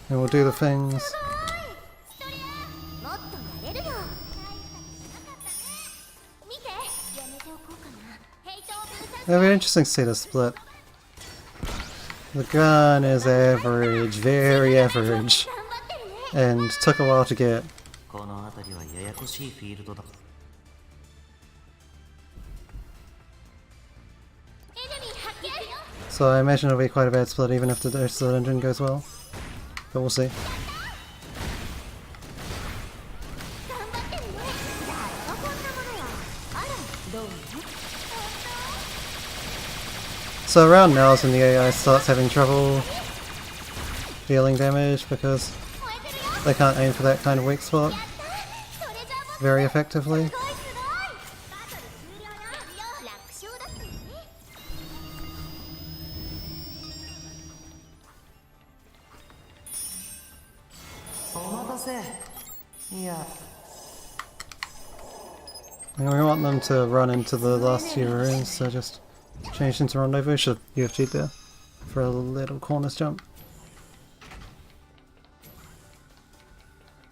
And we'll do the things. It'll be interesting to see the split. The gun is average, very average, and took a while to get. So I imagine it'll be quite a bad split even if the engine goes well. But we'll see. So around now is when the AI starts having trouble dealing damage because they can't aim for that kind of weak spot very effectively. And we want them to run into the last few rooms, so just change into rendezvous. Should UFG there for a little corners jump.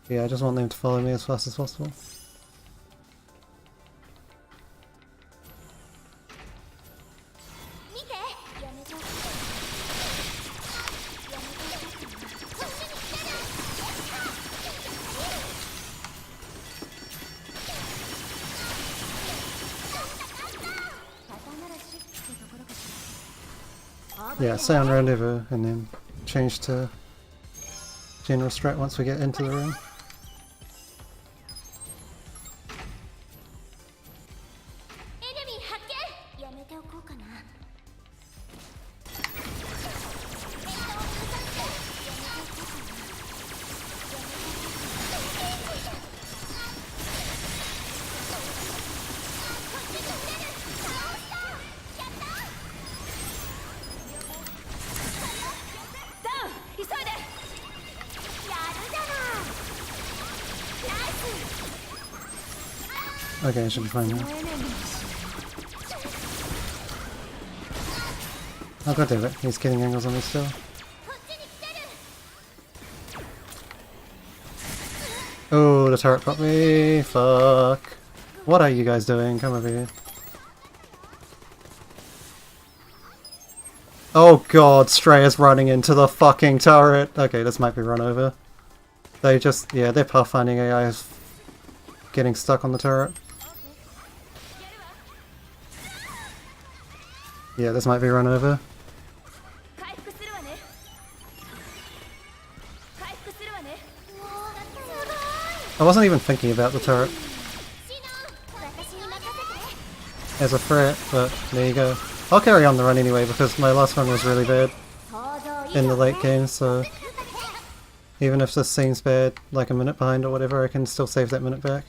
Yeah, I just want them to follow me as fast as possible. Yeah, stay on rendezvous and then change to general strat once we get into the room. Okay, I should be fine now. Oh god damn it, he's getting angles on me still. Oh, the turret got me. Fuck. What are you guys doing? Come over here. Oh god, Straya's running into the fucking turret. Okay, this might be run over. They just, yeah, their pathfinding AI is getting stuck on the turret. Yeah, this might be run over. I wasn't even thinking about the turret as a threat, but there you go. I'll carry on the run anyway because my last run was really bad in the late game, so even if this seems bad, like a minute behind or whatever, I can still save that minute back.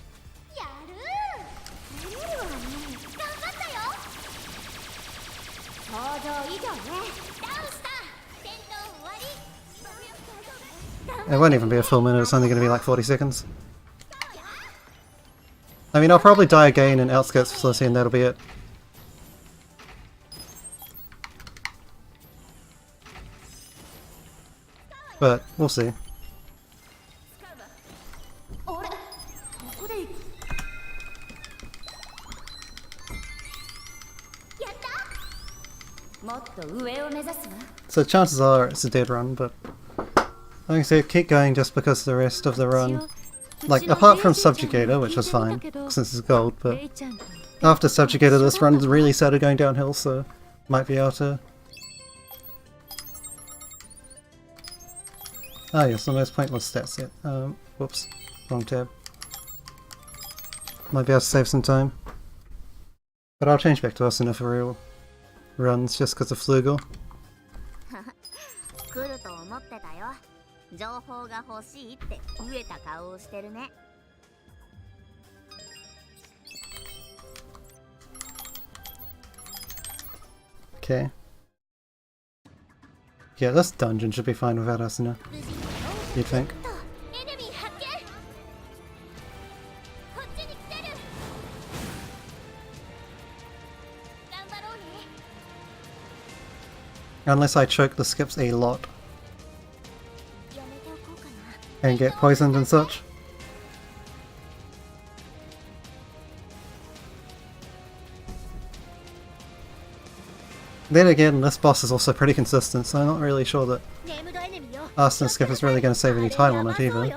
It won't even be a full minute, it's only going to be like 40 seconds. I mean, I'll probably die again in Outskirts Facility and that'll be it. But, we'll see. So chances are it's a dead run, but like I said, keep going just because the rest of the run, like apart from Subjugator, which was fine since it's gold, but after Subjugator this run really started going downhill, so might be able to. Ah yes, the most pointless stats yet. Whoops. Wrong tab. Might be able to save some time. But I'll change back to Asuna for real runs just because of Flugel. 来ると思ってたよ。情報が欲しいって飢えた顔をしてるね。Okay. Yeah, this dungeon should be fine without Asuna, you'd think. Unless I choke the skips a lot and get poisoned and such. Then again, this boss is also pretty consistent, so I'm not really sure that Asuna skip is really going to save any time on it either.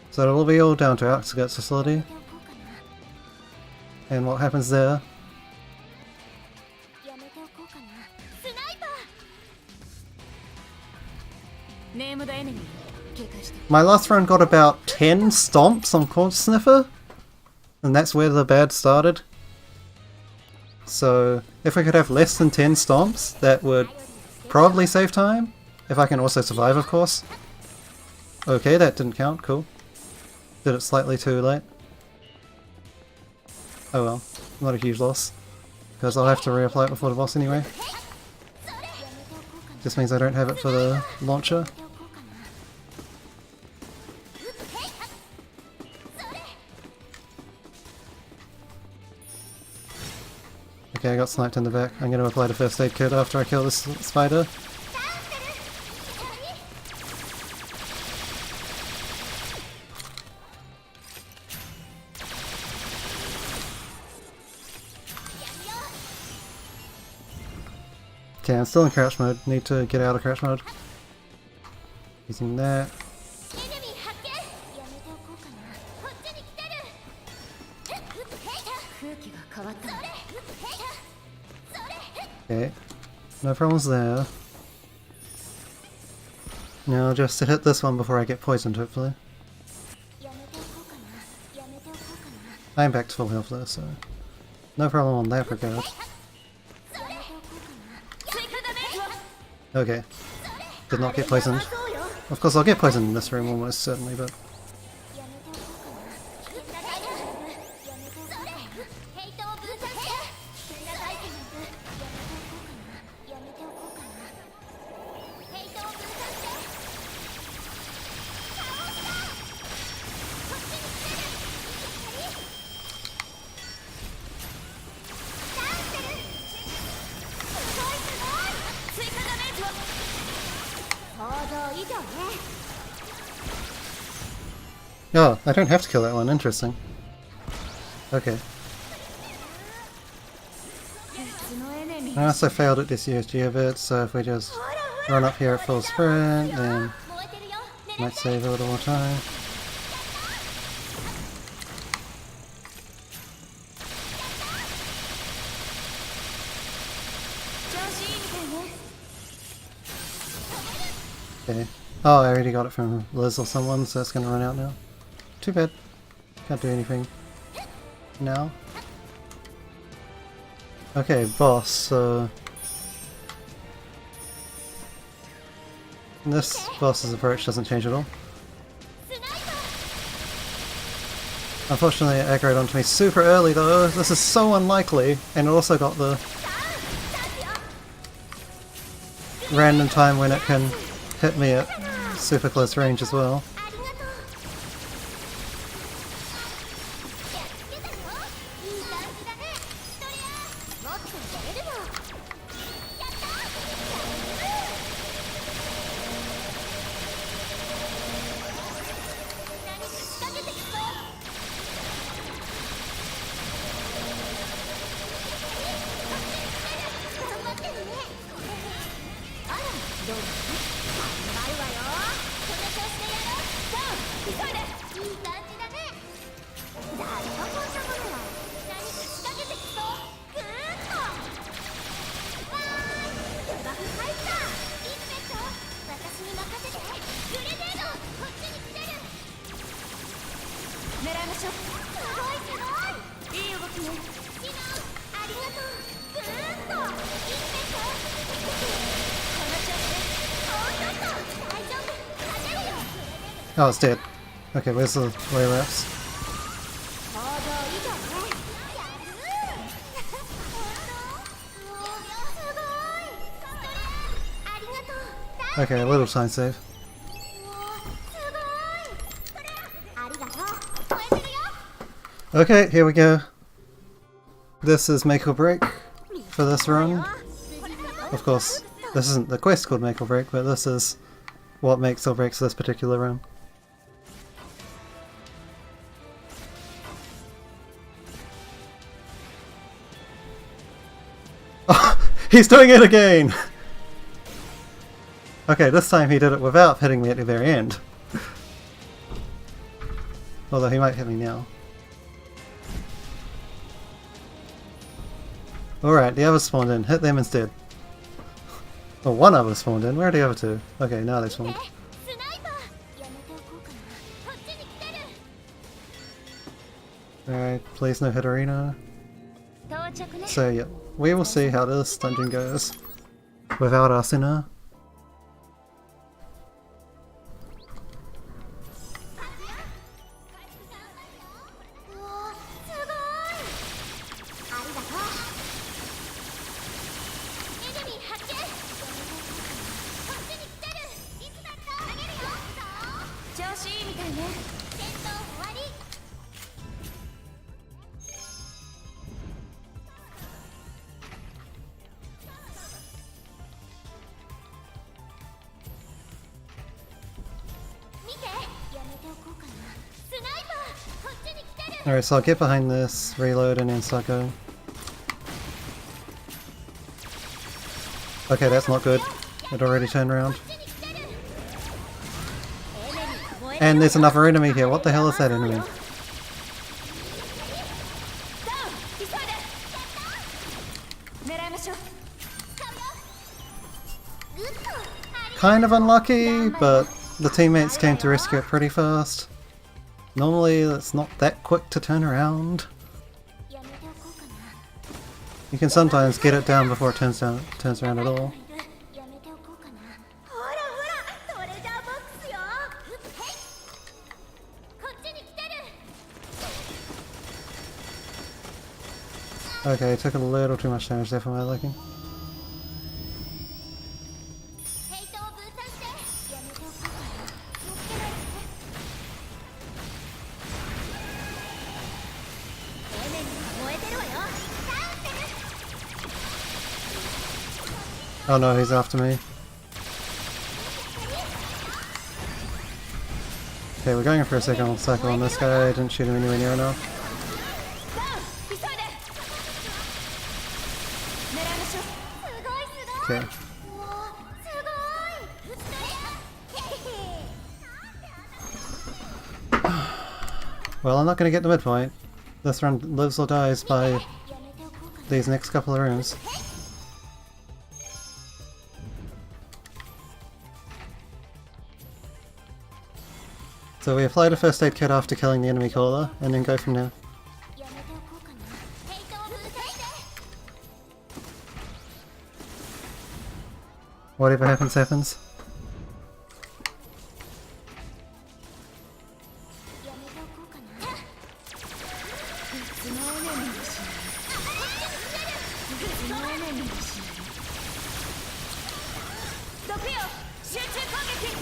So it'll be all down to Outskirts facility and what happens there. My last run got about 10 stomps on Corn Sniffer, and that's where the bad started. So if we could have less than 10 stomps, that would probably save time, if I can also survive, of course. Okay, that didn't count, cool. Did it slightly too late. Oh well, not a huge loss, because I'll have to reapply it before the boss anyway. Just means I don't have it for the launcher. Okay, I got sniped in the back. I'm going to apply the first aid kit after I kill this spider. Okay, I'm still in crouch mode. Need to get out of crouch mode. Using that. Okay, no problems there. Now just to hit this one before I get poisoned, hopefully. I'm back to full health though, so no problem on that regard. Okay, did not get poisoned. Of course I'll get poisoned in this room almost certainly, but... Oh, I don't have to kill that one, interesting. Okay. I also failed at this USG a bit, so if we just run up here at full sprint, then might save a little more time. Okay. Oh, I already got it from Liz or someone, so it's gonna run out now. Too bad. Can't do anything now. Okay, boss, so... this boss's approach doesn't change at all. Unfortunately it aggroed onto me super early though. This is so unlikely, and it also got the random time when it can hit me at super close range as well. しょう。すごいすごい。いい動きね。シナありがとう。ぐーっといいですよ。この調子でもうちょっと大丈夫。勝てるよ。 Oh, it's dead. Okay, where's the way wraps? 想像以上ね。やる。本当？すごい。ありがとう。 Okay, a little time save. すごい。ありがとう。超えてるよ。 Okay, here we go. This is make or break for this run. Of course, this isn't the quest called make or break, but this is what makes or breaks this particular run. Oh, he's doing it again! Okay, this time he did it without hitting me at the very end. Although he might hit me now. Alright, the others spawned in. Hit them instead. Well, one other spawned in. Where are the other two? Okay, now they spawned. スナイパー。やめておこうかな。こっちに来てる。 Alright, please no hit arena. 到着ね。 So yeah, we will see how this dungeon goes without Arsena. うわすごい。ありがとう。エネミー発見。こっちに来てる。いつだった。投げるよ。調子いいみたいね。戦闘終わり。 見て。やめておこうかな。スナイパー。こっちに来てる。 Alright, so I'll get behind this, reload, and then start going. Okay, that's not good. It already turned around. And there's another enemy here. What the hell is that enemy? Kind of unlucky, but the teammates came to rescue it pretty fast. Normally, it's not that quick to turn around. You can sometimes get it down before it turns around at all. やめておこうかな。ほらほら、トレジャーボックスよ。へい。こっちに来てる。 Okay, took a little too much damage there for my liking. ヘイトを分散して。やめておこうかな。気をつけないとね。エネミー燃えてるわよ。ダウンしてる。 Oh no, he's after me. Okay, we're going for a second cycle on this guy. I didn't shoot him anywhere near enough. ダウン。急いで。狙いましょう。すごいすごい。 Okay. うわすごい。撃つね。 Well, I'm not going to get the midpoint. This run lives or dies by やめておこうかな。 these next couple of rooms. So we apply the first aid kit after killing the enemy caller, and then go from there. やめておこうかな。ヘイトを分散して。 Whatever happens, happens. やめておこうかな。別のエネミーだし。別のエネミーだし。毒よ、集中攻撃。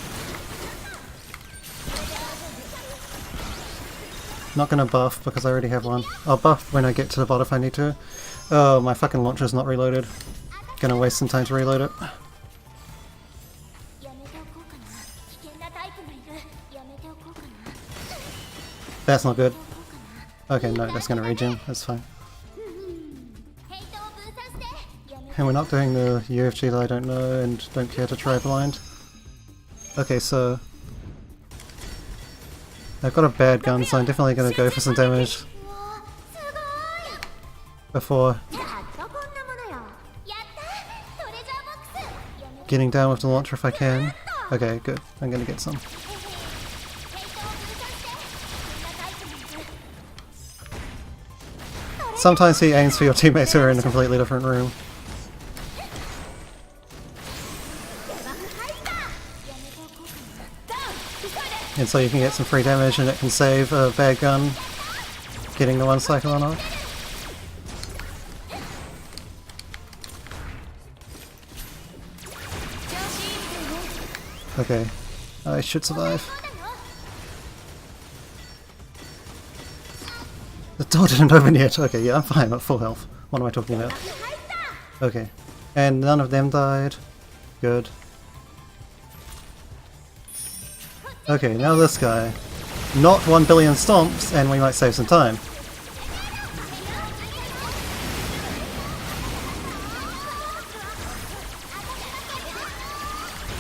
Not gonna buff because I already have one. I'll buff when I get to the bot if I need to. Oh, my fucking launcher's not reloaded. Gonna waste some time to reload it. やめておこうかな。危険なタイプがいる。やめておこうかな。 That's not good. こうかな。 Okay, no, that's gonna regen. That's fine. ヘイトを分散して。やめて。 And we're not doing the UFG that I don't know and don't care to try blind. Okay, so... I've got a bad gun, so I'm definitely gonna go for some damage うわすごい。 before やっとこんなものよ。やったトレジャーボックス。やめて。 getting down with the launcher if I can. Okay, good. I'm gonna get some. ヘイトを分散して。危険なタイプがいる。Sometimes he aims for your teammates who are in a completely different room. And so you can get some free damage and it can save a bad gun getting the one cycle or not. Okay, I should survive. The door didn't open yet. Okay, yeah, I'm fine. I'm at full health. What am I talking about? Okay. And none of them died. Good. Okay, now this guy. Not 1 billion stomps, and we might save some time.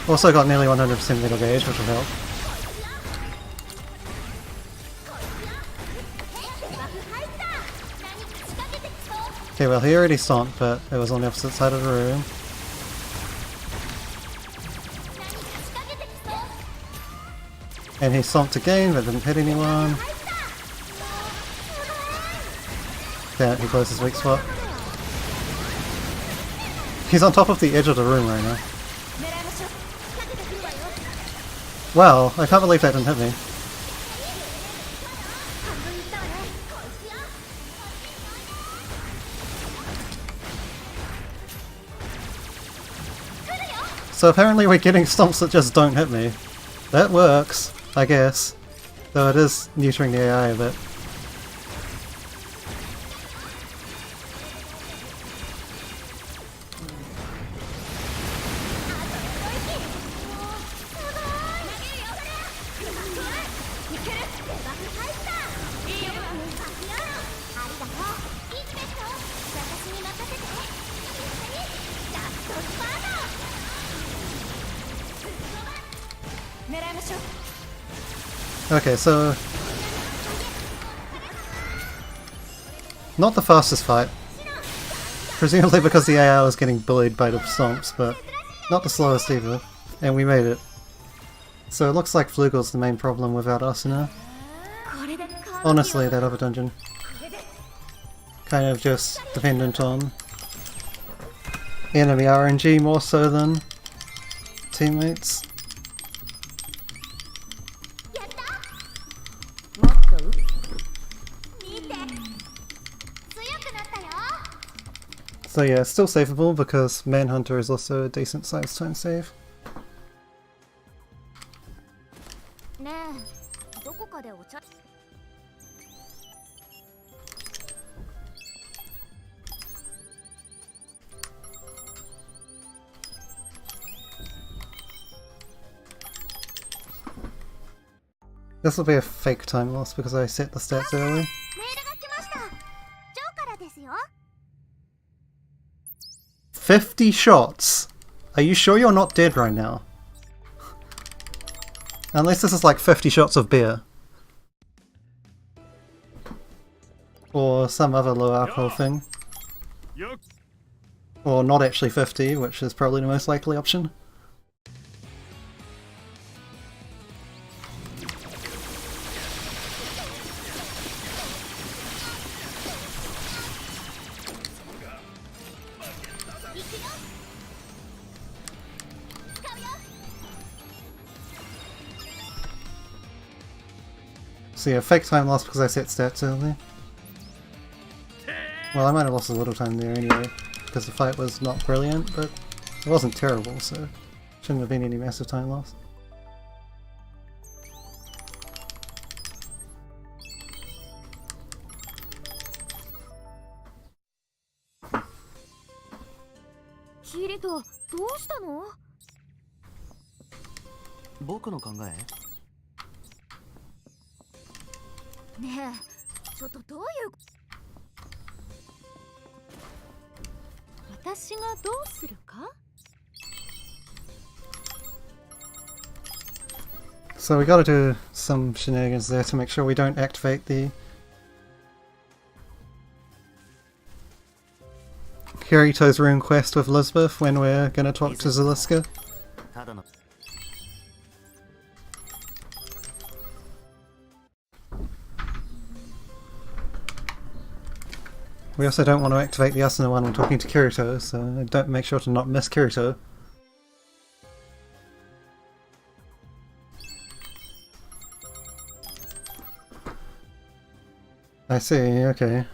Also got nearly 100% middle gauge, which will help. Okay, well he already stomped, but it was on the opposite side of the room. And he stomped again, but didn't hit anyone. Damn it, he closed his weak spot. He's on top of the edge of the room right now. Wow, I can't believe that didn't hit me. So apparently we're getting stomps that just don't hit me. That works, I guess. Though it is neutering the AI a bit. Okay, so... not the fastest fight. Presumably because the AI was getting bullied by the stomps, but not the slowest either. And we made it. So it looks like Flugel's the main problem without Asuna. Honestly, that other dungeon. Kind of just dependent on enemy RNG more so than teammates. So yeah, still savable because Manhunter is also a decent sized time save. This will be a fake time loss because I set the stats early. 50 shots? Are you sure you're not dead right now? Unless this is like 50 shots of beer. Or some other low alcohol thing. Or not actually 50, which is probably the most likely option. So yeah, fake time loss because I set stats early. Well, I might have lost a little time there anyway, because the fight was not brilliant, but it wasn't terrible, so shouldn't have been any massive time loss. Kirito, どうしたの? 僕の考え? ねえ、ちょっとどういう？私がどうするか? So we gotta do some shenanigans there to make sure we don't activate the Kirito's rune quest with Lisbeth when we're gonna talk to Zaliska. We also don't want to activate the Asuna one when talking to Kirito, so don't make sure to not miss Kirito. I see, okay.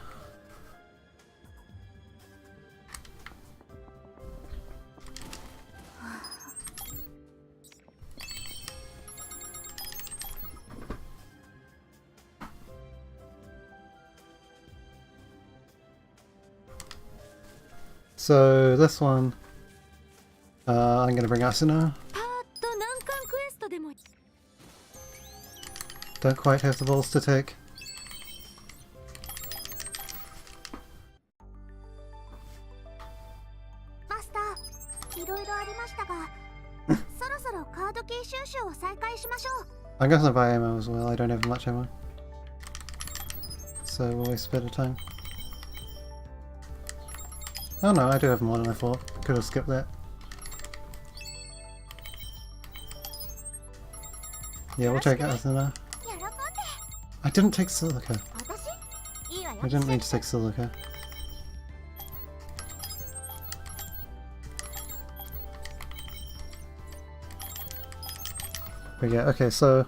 So this one, I'm gonna bring Asuna. パーッと難関クエストでも Don't quite have the balls to take. マスター、いろいろありましたが、そろそろカードキー収集を再開しましょう。 I'm gonna buy ammo as well, I don't have much ammo. So we'll waste a bit of time. Oh no, I do have more than I thought. Could have skipped that. Yeah, we'll take Asuna. 喜んで。 I didn't take Silica. 私？いいわよ。 I didn't mean to take Silica. But yeah, okay, so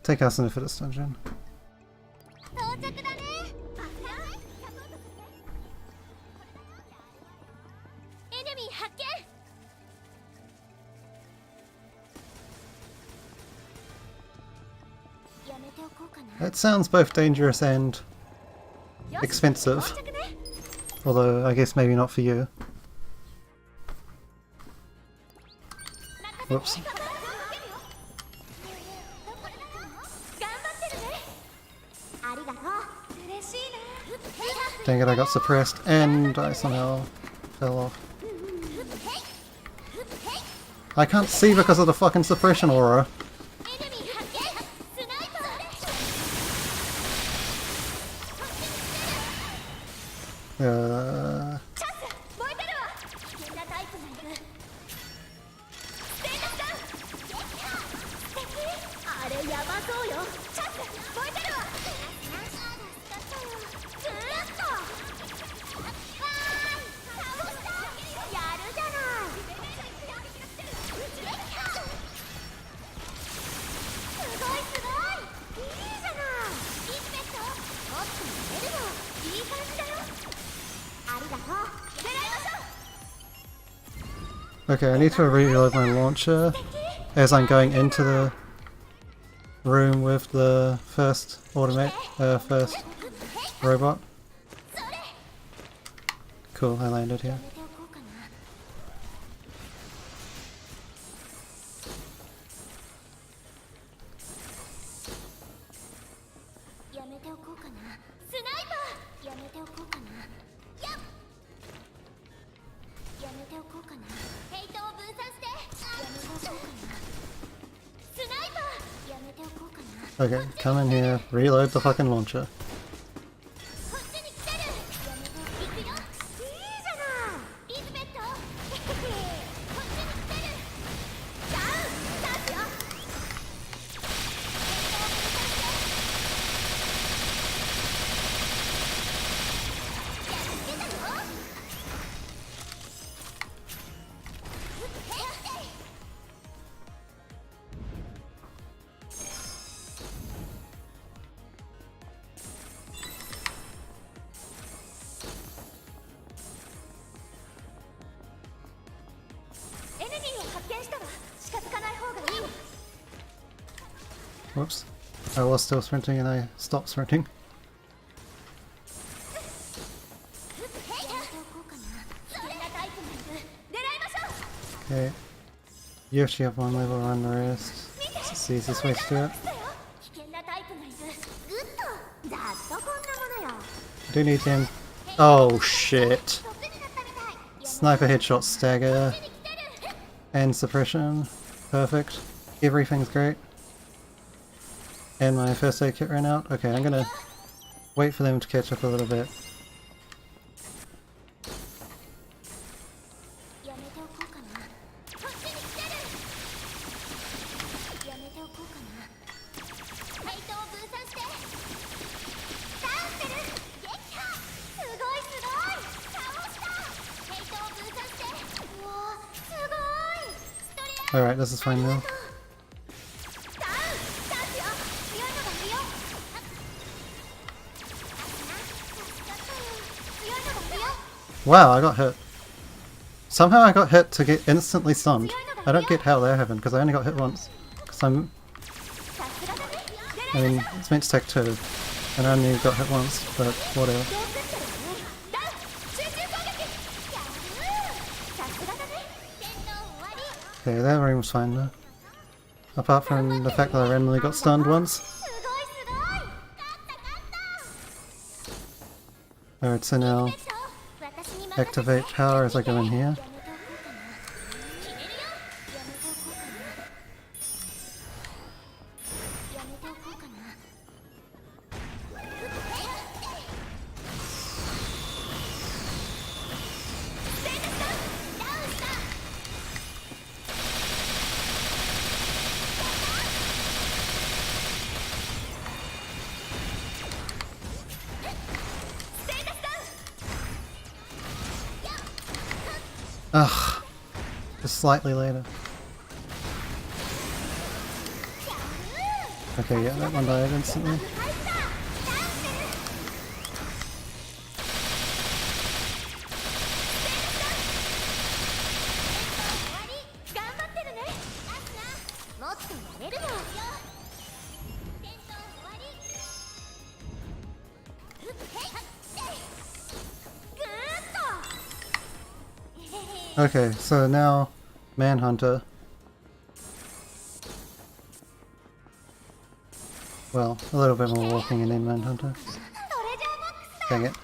take Asuna for this dungeon. 到着だね。エネミー発見。やめておこうかな。 It sounds both dangerous and expensive. 到着ね。 Although, I guess maybe not for you. Whoops. 頑張ってるね。ありがとう。嬉しいな。 Dang it, I got suppressed and I somehow fell off. I can't see because of the fucking suppression aura. エネミー発見。スナイパー。 チャンス燃えてるわ。危険なタイプがいる。ステータスダウン。素敵。あれやばそうよ。チャンス燃えてるわ。ずーっと。わーい。倒した。やるじゃない。すごいすごい。いいじゃない。リスペクト。もっと寝るの。いい感じだよ。ありがとう。狙いましょう。 Okay, I need to reload my launcher as I'm going into the room with the first first robot. それ。 Cool, I landed here. やめておこうかな。やめておこうかな。スナイパー。やめておこうかな。やっ。やめておこうかな。ヘイトを分散して。やめておこうかな。スナイパー。やめておこうかな。 Okay, come in here, reload the fucking launcher. こっちに来てる。やめておくよ。いいじゃない。リズベット。こっちに来てる。ダウン。スタートよ。エネミーを発見したわ。近づかない方がいい。 Whoops. I was still sprinting and I stopped sprinting. やめておこうかな。危険なタイプがいる。狙いましょう。 Okay. You actually have one level, run the rest. It's the easiest way to do it. 危険なタイプがいる。グッと。ざっとこんなものよ。 I do need him. Oh shit. 得になったみたい。 Sniper headshot, stagger, 来てる。 and suppression. Perfect. Everything's great. And my first aid kit ran out. Okay, I'm gonna wait for them to catch up a little bit. やめておこうかな。こっちに来てる。やめておこうかな。ヘイトを分散して。ダウンしてる。撃破。すごい Alright, this is fine now. Wow, I got hit. Somehow I got hit to get instantly stunned. I don't get how that happened, because I only got hit once. Because I mean, it's meant to take two, and I only got hit once, but whatever. Okay, that room was fine though. Apart from the fact that I randomly got stunned once. Alright, so now activate power as I go in here. Ugh, just slightly later. Okay, yeah, that one died instantly. Okay, so now Manhunter. Well, a little bit more walking and then Manhunter. Dang it.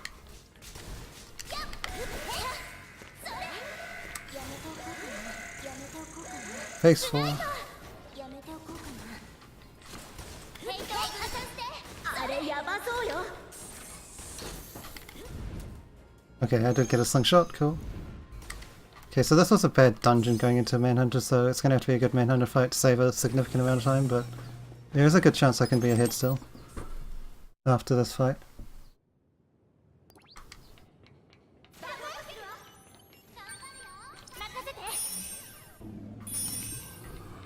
Face full. Okay, I did get a slingshot, cool. Okay, so this was a bad dungeon going into Manhunter, so it's going to have to be a good Manhunter fight to save a significant amount of time, but there is a good chance I can be ahead still after this fight.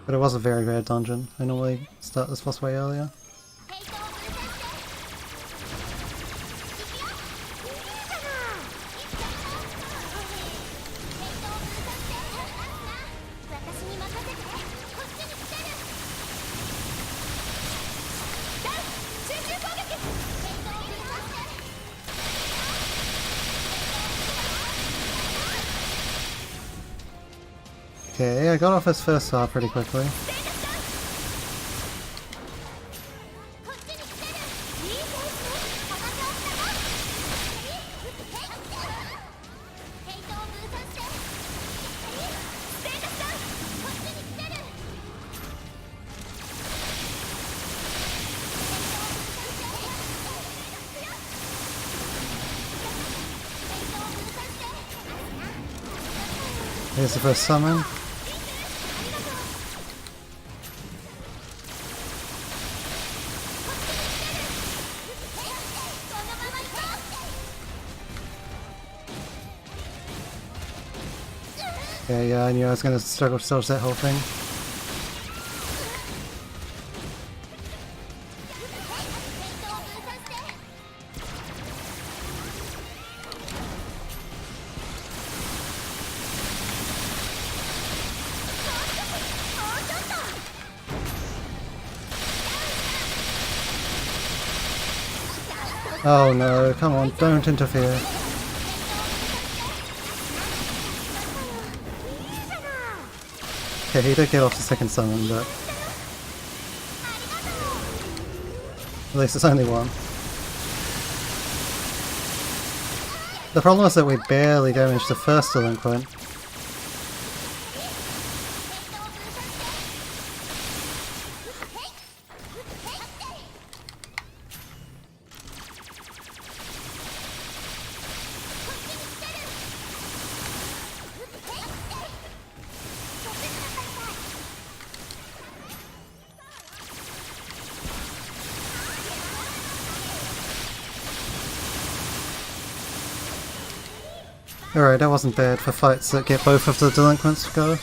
But it was a very bad dungeon. I normally start this boss way earlier. Okay, I got off his first SAO pretty quickly. Here's the first summon. Yeah, I knew I was going to struggle to dodge that whole thing. Oh no, come on, don't interfere. Okay, he did get off the second summon, but at least it's only one. The problem is that we barely damaged the first delinquent. Alright, that wasn't bad for fights that get both of the delinquents to go.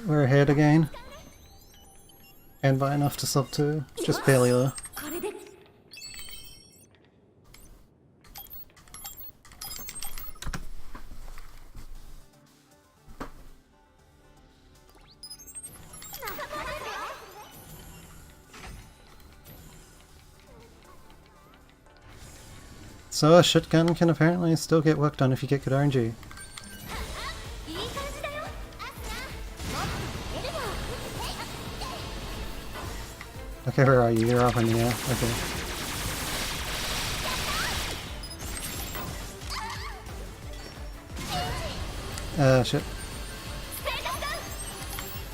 we're ahead again. And by enough to sub 2. Just barely though. これで So a shotgun can apparently still get work done if you get good RNG. いい感じだよ。アスナ、もっと出るよ。 Okay, where are you? You're up in the air. Okay. Shit.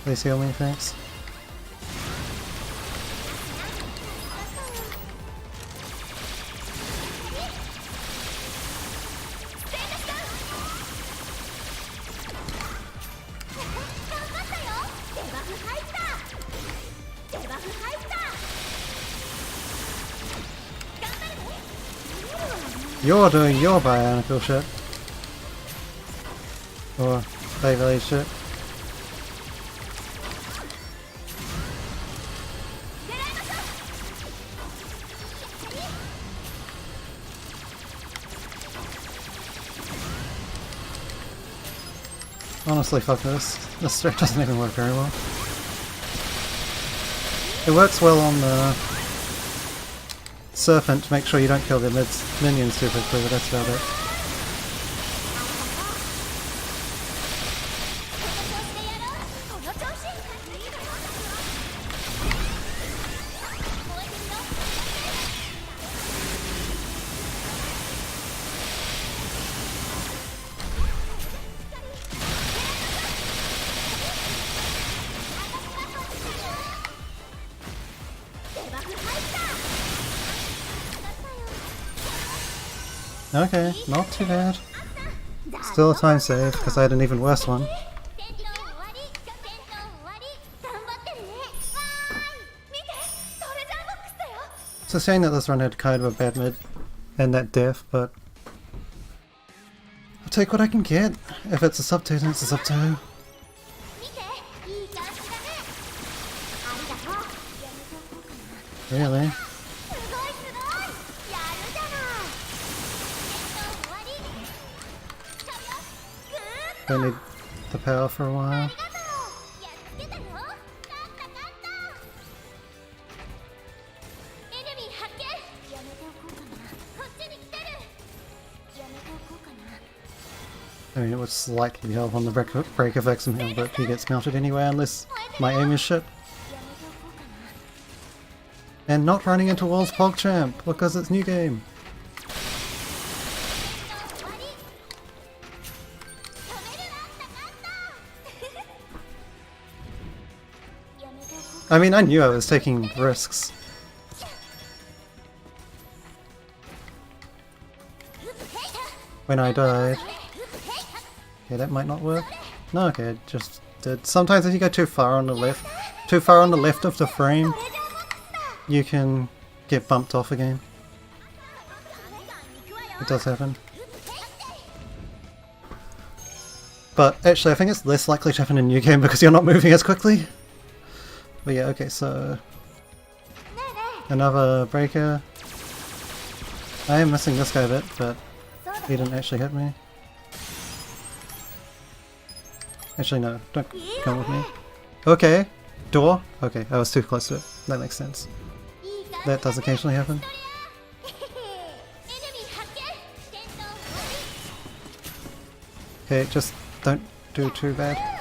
Please heal me, thanks. You're doing your bionicle shit. Or Beyblade shit. Honestly, fuck this. This strat doesn't even work very well. It works well on the Serpent to make sure you don't kill the minions too quickly, but that's about it. Okay, not too bad. Still a time save, because I had an even worse one. It's a shame that this run had kind of a bad mid and that death, but I'll take what I can get. If it's a sub 2, then it's a sub 2. Really? Don't need the power for a while. I mean, it would slightly help on the break effects and him, but he gets melted anyway unless my aim is shit. And not running into walls PogChamp because it's new game. I mean, I knew I was taking risks. When I died. Okay, that might not work. No, okay, it just did. Sometimes if you go too far on the left of the frame, you can get bumped off again. It does happen. But actually, I think it's less likely to happen in new game because you're not moving as quickly. But yeah, okay, so another breaker. I am missing this guy a bit, but he didn't actually hit me. Actually, no, don't come with me. Okay, door. Okay, I was too close to it. That makes sense. That does occasionally happen. Okay, just don't do too bad.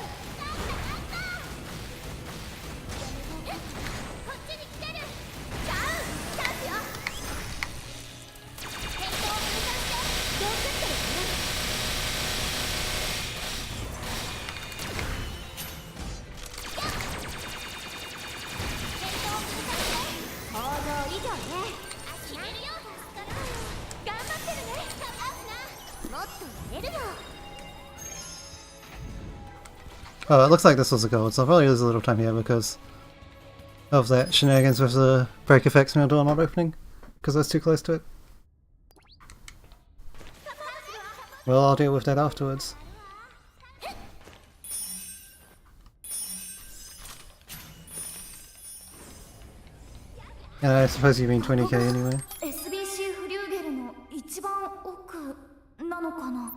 Oh, it looks like this was a gold, so I'll probably lose a little time here because of that shenanigans with the break effects now door not opening, because I was too close to it. Well, I'll deal with that afterwards. And I suppose you mean 20k anyway. SBC フリューゲルの一番奥なのかな。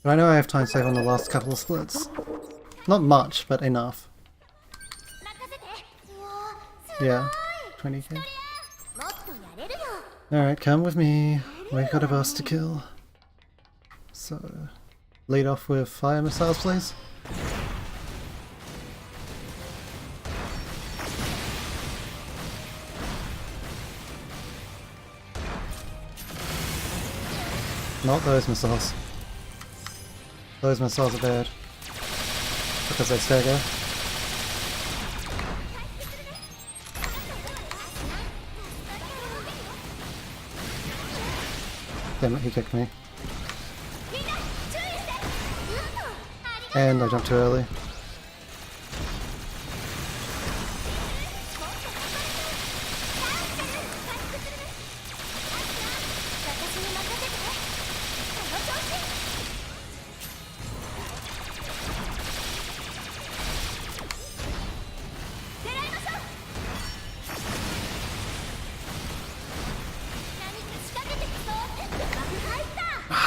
But I know I have time save on the last couple of splits. Not much, but enough. Yeah, 20k. もっとやれるよ。 Alright, come with me. We've got a boss to kill. So, lead off with fire missiles, please. Not those missiles. Those missiles are bad. Because they stagger. Damn it, he kicked me. And I jumped too early.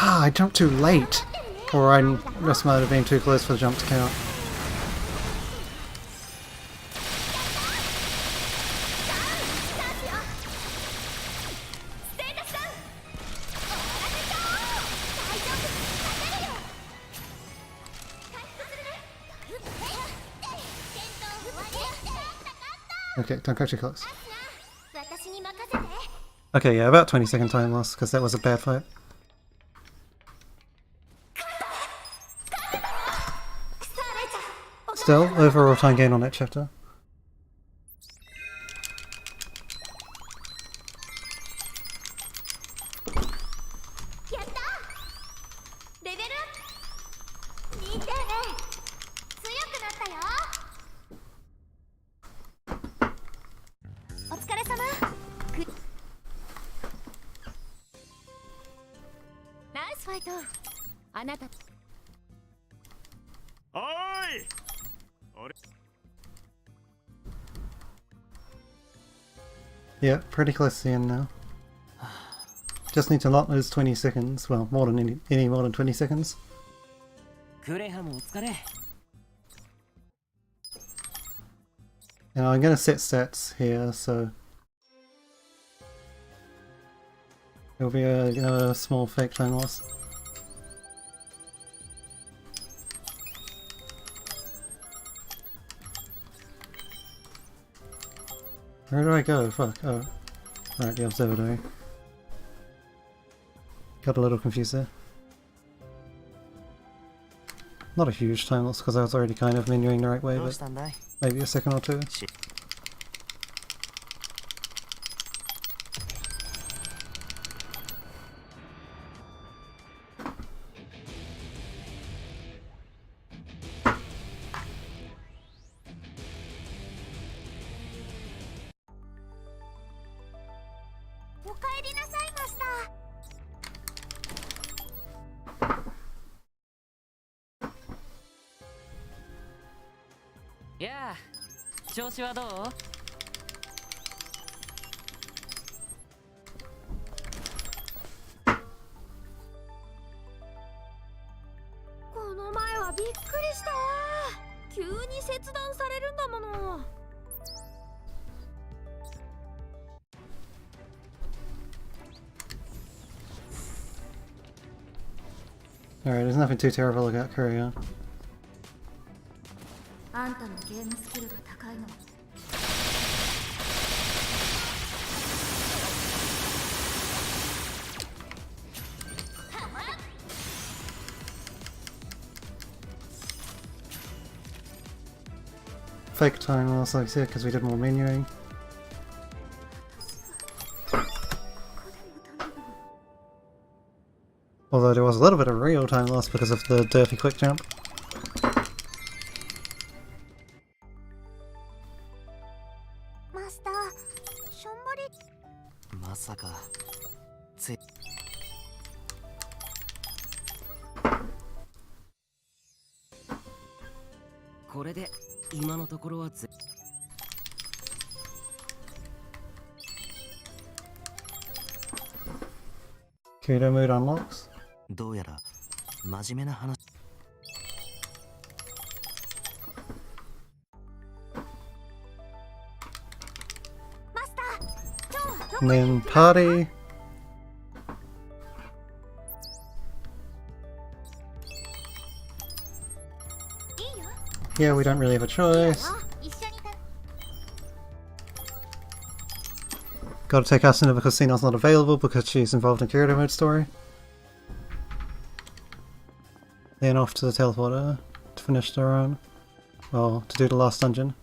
Ah, I jumped too late! Or I just might have been too close for the jump to count. Okay, don't go too close. Okay, yeah, about 20-second time loss, because that was a bad fight. Still, overall time gain on that chapter. Yeah, pretty close to the end now. Just need to not lose 20 seconds. Well, more than any more than 20 seconds. Now I'm going to set stats here, so there'll be a small fake time loss. Where do I go? Fuck. Oh. Alright, the observatory. Got a little confused there. Not a huge time loss because I was already kind of menuing the right way, but maybe a second or two. Yeah, 調子はどう？この前はびっくりした。急に切断されるんだもの。Alright, there's nothing too terrible about Korea. あんたのゲームスキルが高いのはFake time loss, like I said, because we did more menuing. Although there was a little bit of real time loss because of the dirty quick jump. Master, しょんぼり。まさかこれで今のところは Kudo mood unlocks. どうやら真面目な話。マスター、今日はど And then party. いいよ。 Here we don't really have a choice. 一緒にた。 Gotta take Asuna because Sina's not available because she's involved in Kudo mode story. Then off to the teleporter to finish the run. Well, to do the last dungeon.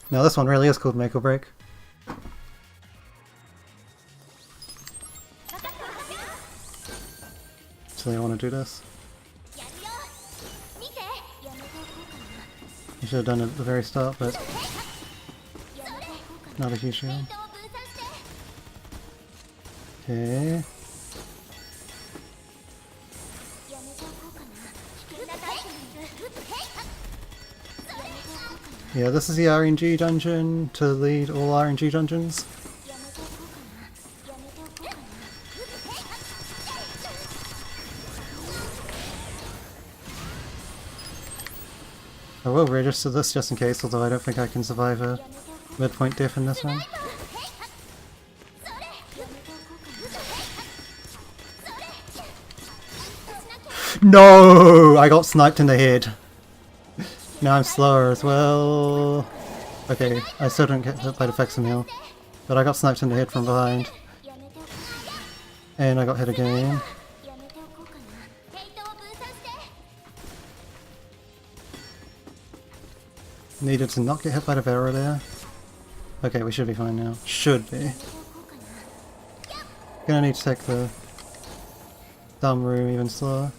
Now this one really is called Make or Break. So they want to do this. やるよ。見て。やめておこうかな。 You should have done it at the very start, but やめておこうかな。 not a huge フェイ deal. トを分散して。 Okay. やめておこうかな。危険なタイプにいる。やめておこうかな。 Yeah, this is the RNG dungeon to lead all RNG dungeons. やめておこうかな。やめておこうかな。 I will register this just in case, although I don't think I can survive a やめておこう。 midpoint diff in this one. それ。やめておこうかな。 No! I got sniped in the head. Now I'm slower as well. Okay, I still don't get hit by the facsimile, but I got sniped in the head from behind, やめておこうかな。 and I got hit again. やめておこうかな。フェイトを分散して。 Needed to not get hit by the barrel there. Okay, we should be fine now. Should be. やめておこうかな。 Gonna need to take the dumb room even slower.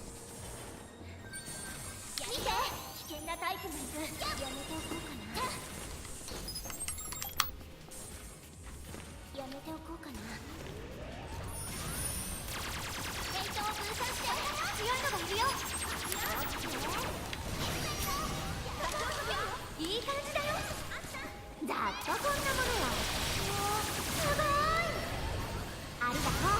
見て。危険なタイプもいる。やめておこうかな。やめておこうかな。フェイトを分散して。強いのがいるよ。いい感じだよ。ざっとこんなものよ。おー、すごい。ありがとう。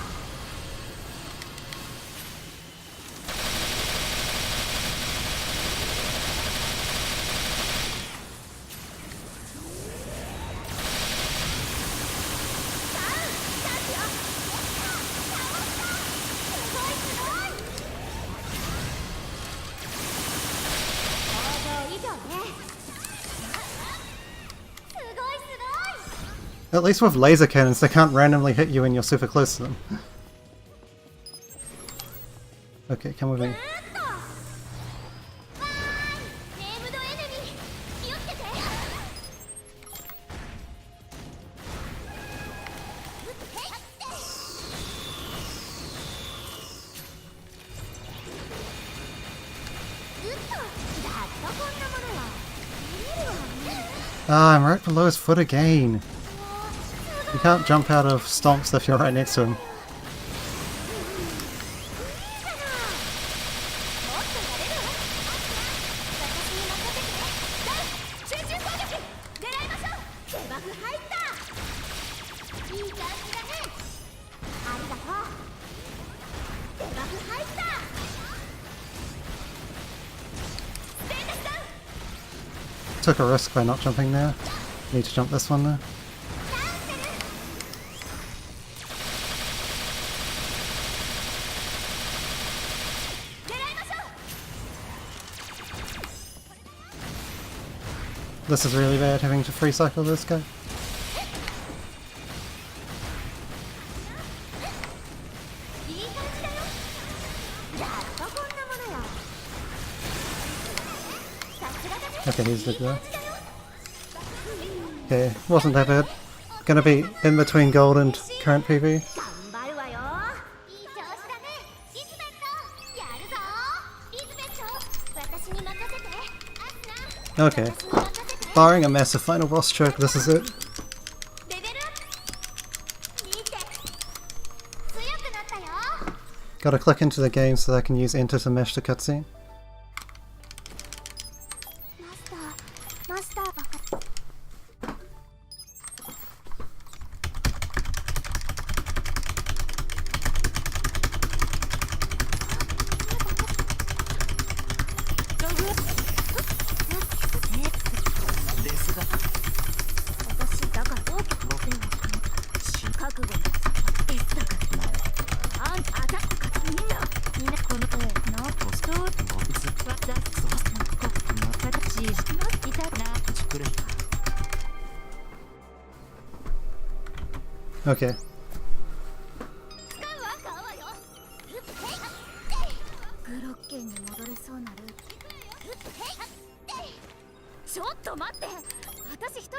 At least with laser cannons, they can't randomly hit you when you're super close to them. Okay, come with me. Ah, I'm right below his foot again. You can't jump out of stomps if you're right next to him. Took a risk by not jumping there. Need to jump this one though. This is really bad, having to free cycle this guy. Okay, he's dead there. Okay, wasn't that bad. Gonna be in between gold and current PB. 頑張るわよ。いい調子だね。リズベット、やるぞ。リズベット、私に任せて。アスナ、 Okay. 私に任せて。 Barring a massive final boss choke, this is it. レベルアップ。見て。強くなったよ。 Gotta click into the game so that I can use enter to mesh the cutscene. マスターバカ。 Okay, Okay. 使うわ買うわよ。グロッケンに戻れそうなルート。ちょっと待って、私一人。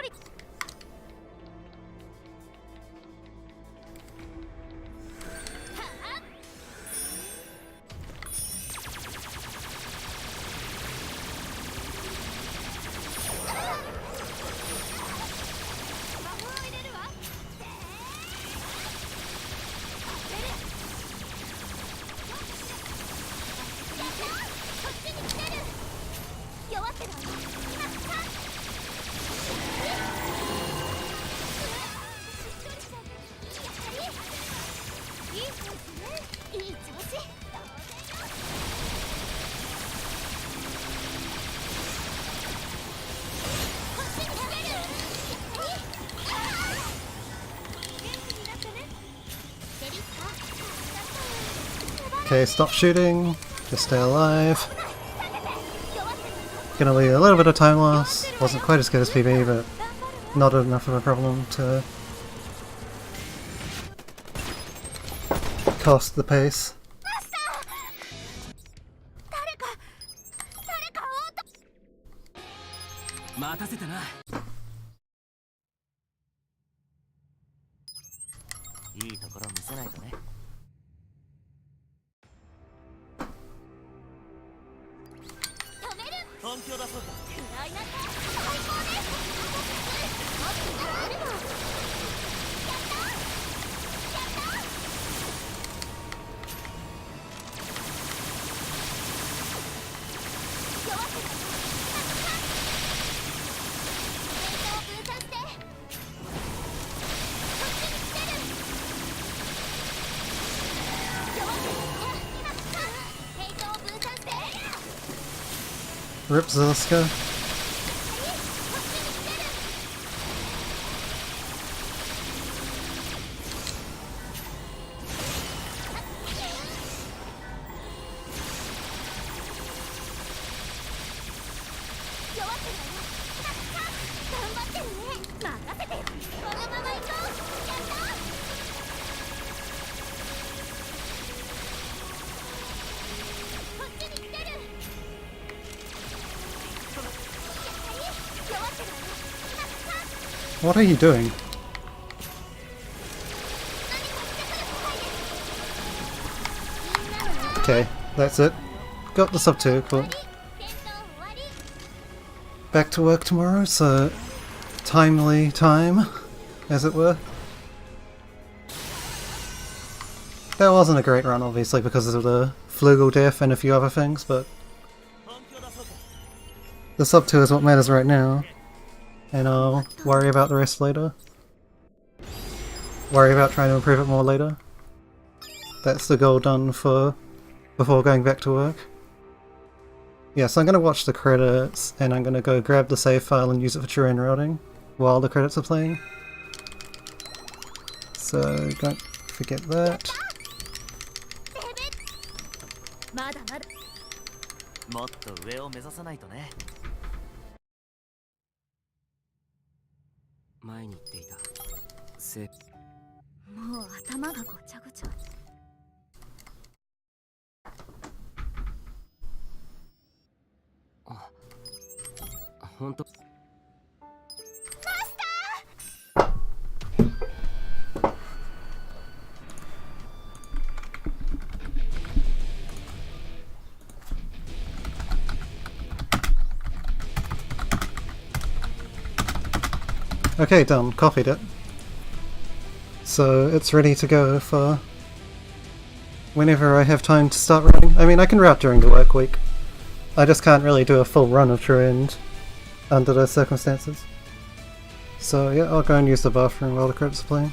Okay, stop shooting. Just stay alive. Gonna leave a little bit of time loss. Wasn't quite as good as PB, but not enough of a problem to cost the pace. 待たせたな。いいところ見せないとね。本気を出そうか。Rip Zilska. What are you doing? Okay, that's it. Got the sub 2, cool. Back to work tomorrow, so timely time, as it were. That wasn't a great run, obviously, because of the Flugel death and a few other things, but the sub 2 is what matters right now. And I'll worry about the rest later. Worry about trying to improve it more later. That's the goal done for before going back to work. Yeah, so I'm gonna watch the credits and I'm gonna go grab the save file and use it for terrain routing while the credits are playing. So don't forget that. もっと上を目指さないとね。前に言っていた。もう頭がごちゃごちゃ。あ、本当。Okay, done. Copied it. So it's ready to go for whenever I have time to start running. I mean, I can route during the work week. I just can't really do a full run of True End under those circumstances. So yeah, I'll go and use the bathroom while the credits are playing.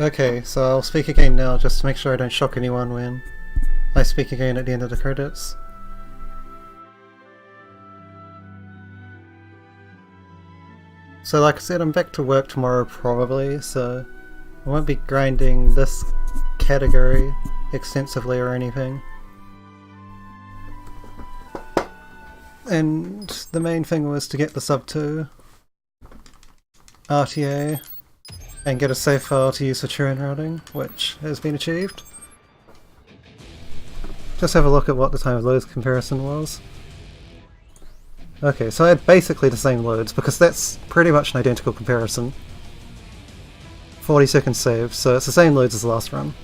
Okay, so I'll speak again now just to make sure I don't shock anyone when I speak again at the end of the credits. So like I said, I'm back to work tomorrow probably, so I won't be grinding this category extensively or anything. And the main thing was to get the sub to RTA and get a save file to use for churn routing, which has been achieved. Just have a look at what the time of loads comparison was. Okay, so I had basically the same loads, because that's pretty much an identical comparison. 40 seconds saved, so it's the same loads as the last run.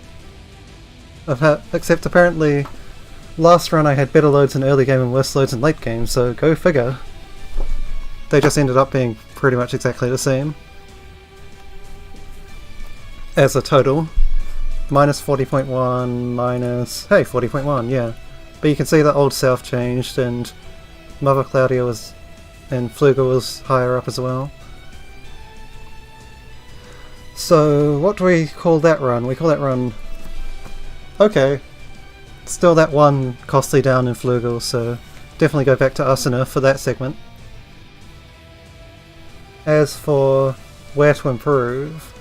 Except apparently, last run I had better loads in early game and worse loads in late game, so go figure. They just ended up being pretty much exactly the same. As a total. Minus 40.1, minus... hey, 40.1, yeah. But you can see that Old South changed, and Mother Claudia was... and Fluga was higher up as well. So, what do we call that run? We call that run... okay. Still that one costly down in Flugel, so definitely go back to Asuna for that segment. As for where to improve,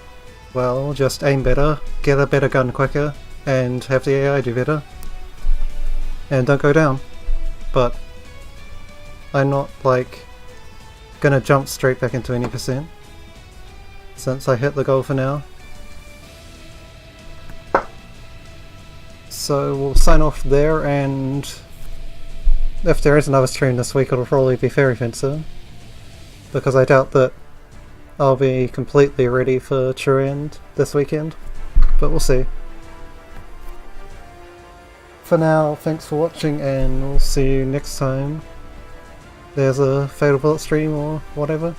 well, just aim better, get a better gun quicker, and have the AI do better. And don't go down. But I'm not, like, gonna jump straight back into any %, since I hit the goal for now. So we'll sign off there, and if there is another stream this week, it'll probably be Fairy Fencer, because I doubt that I'll be completely ready for True End this weekend, but we'll see. For now, thanks for watching, and we'll see you next time there's a Fatal Bullet stream or whatever.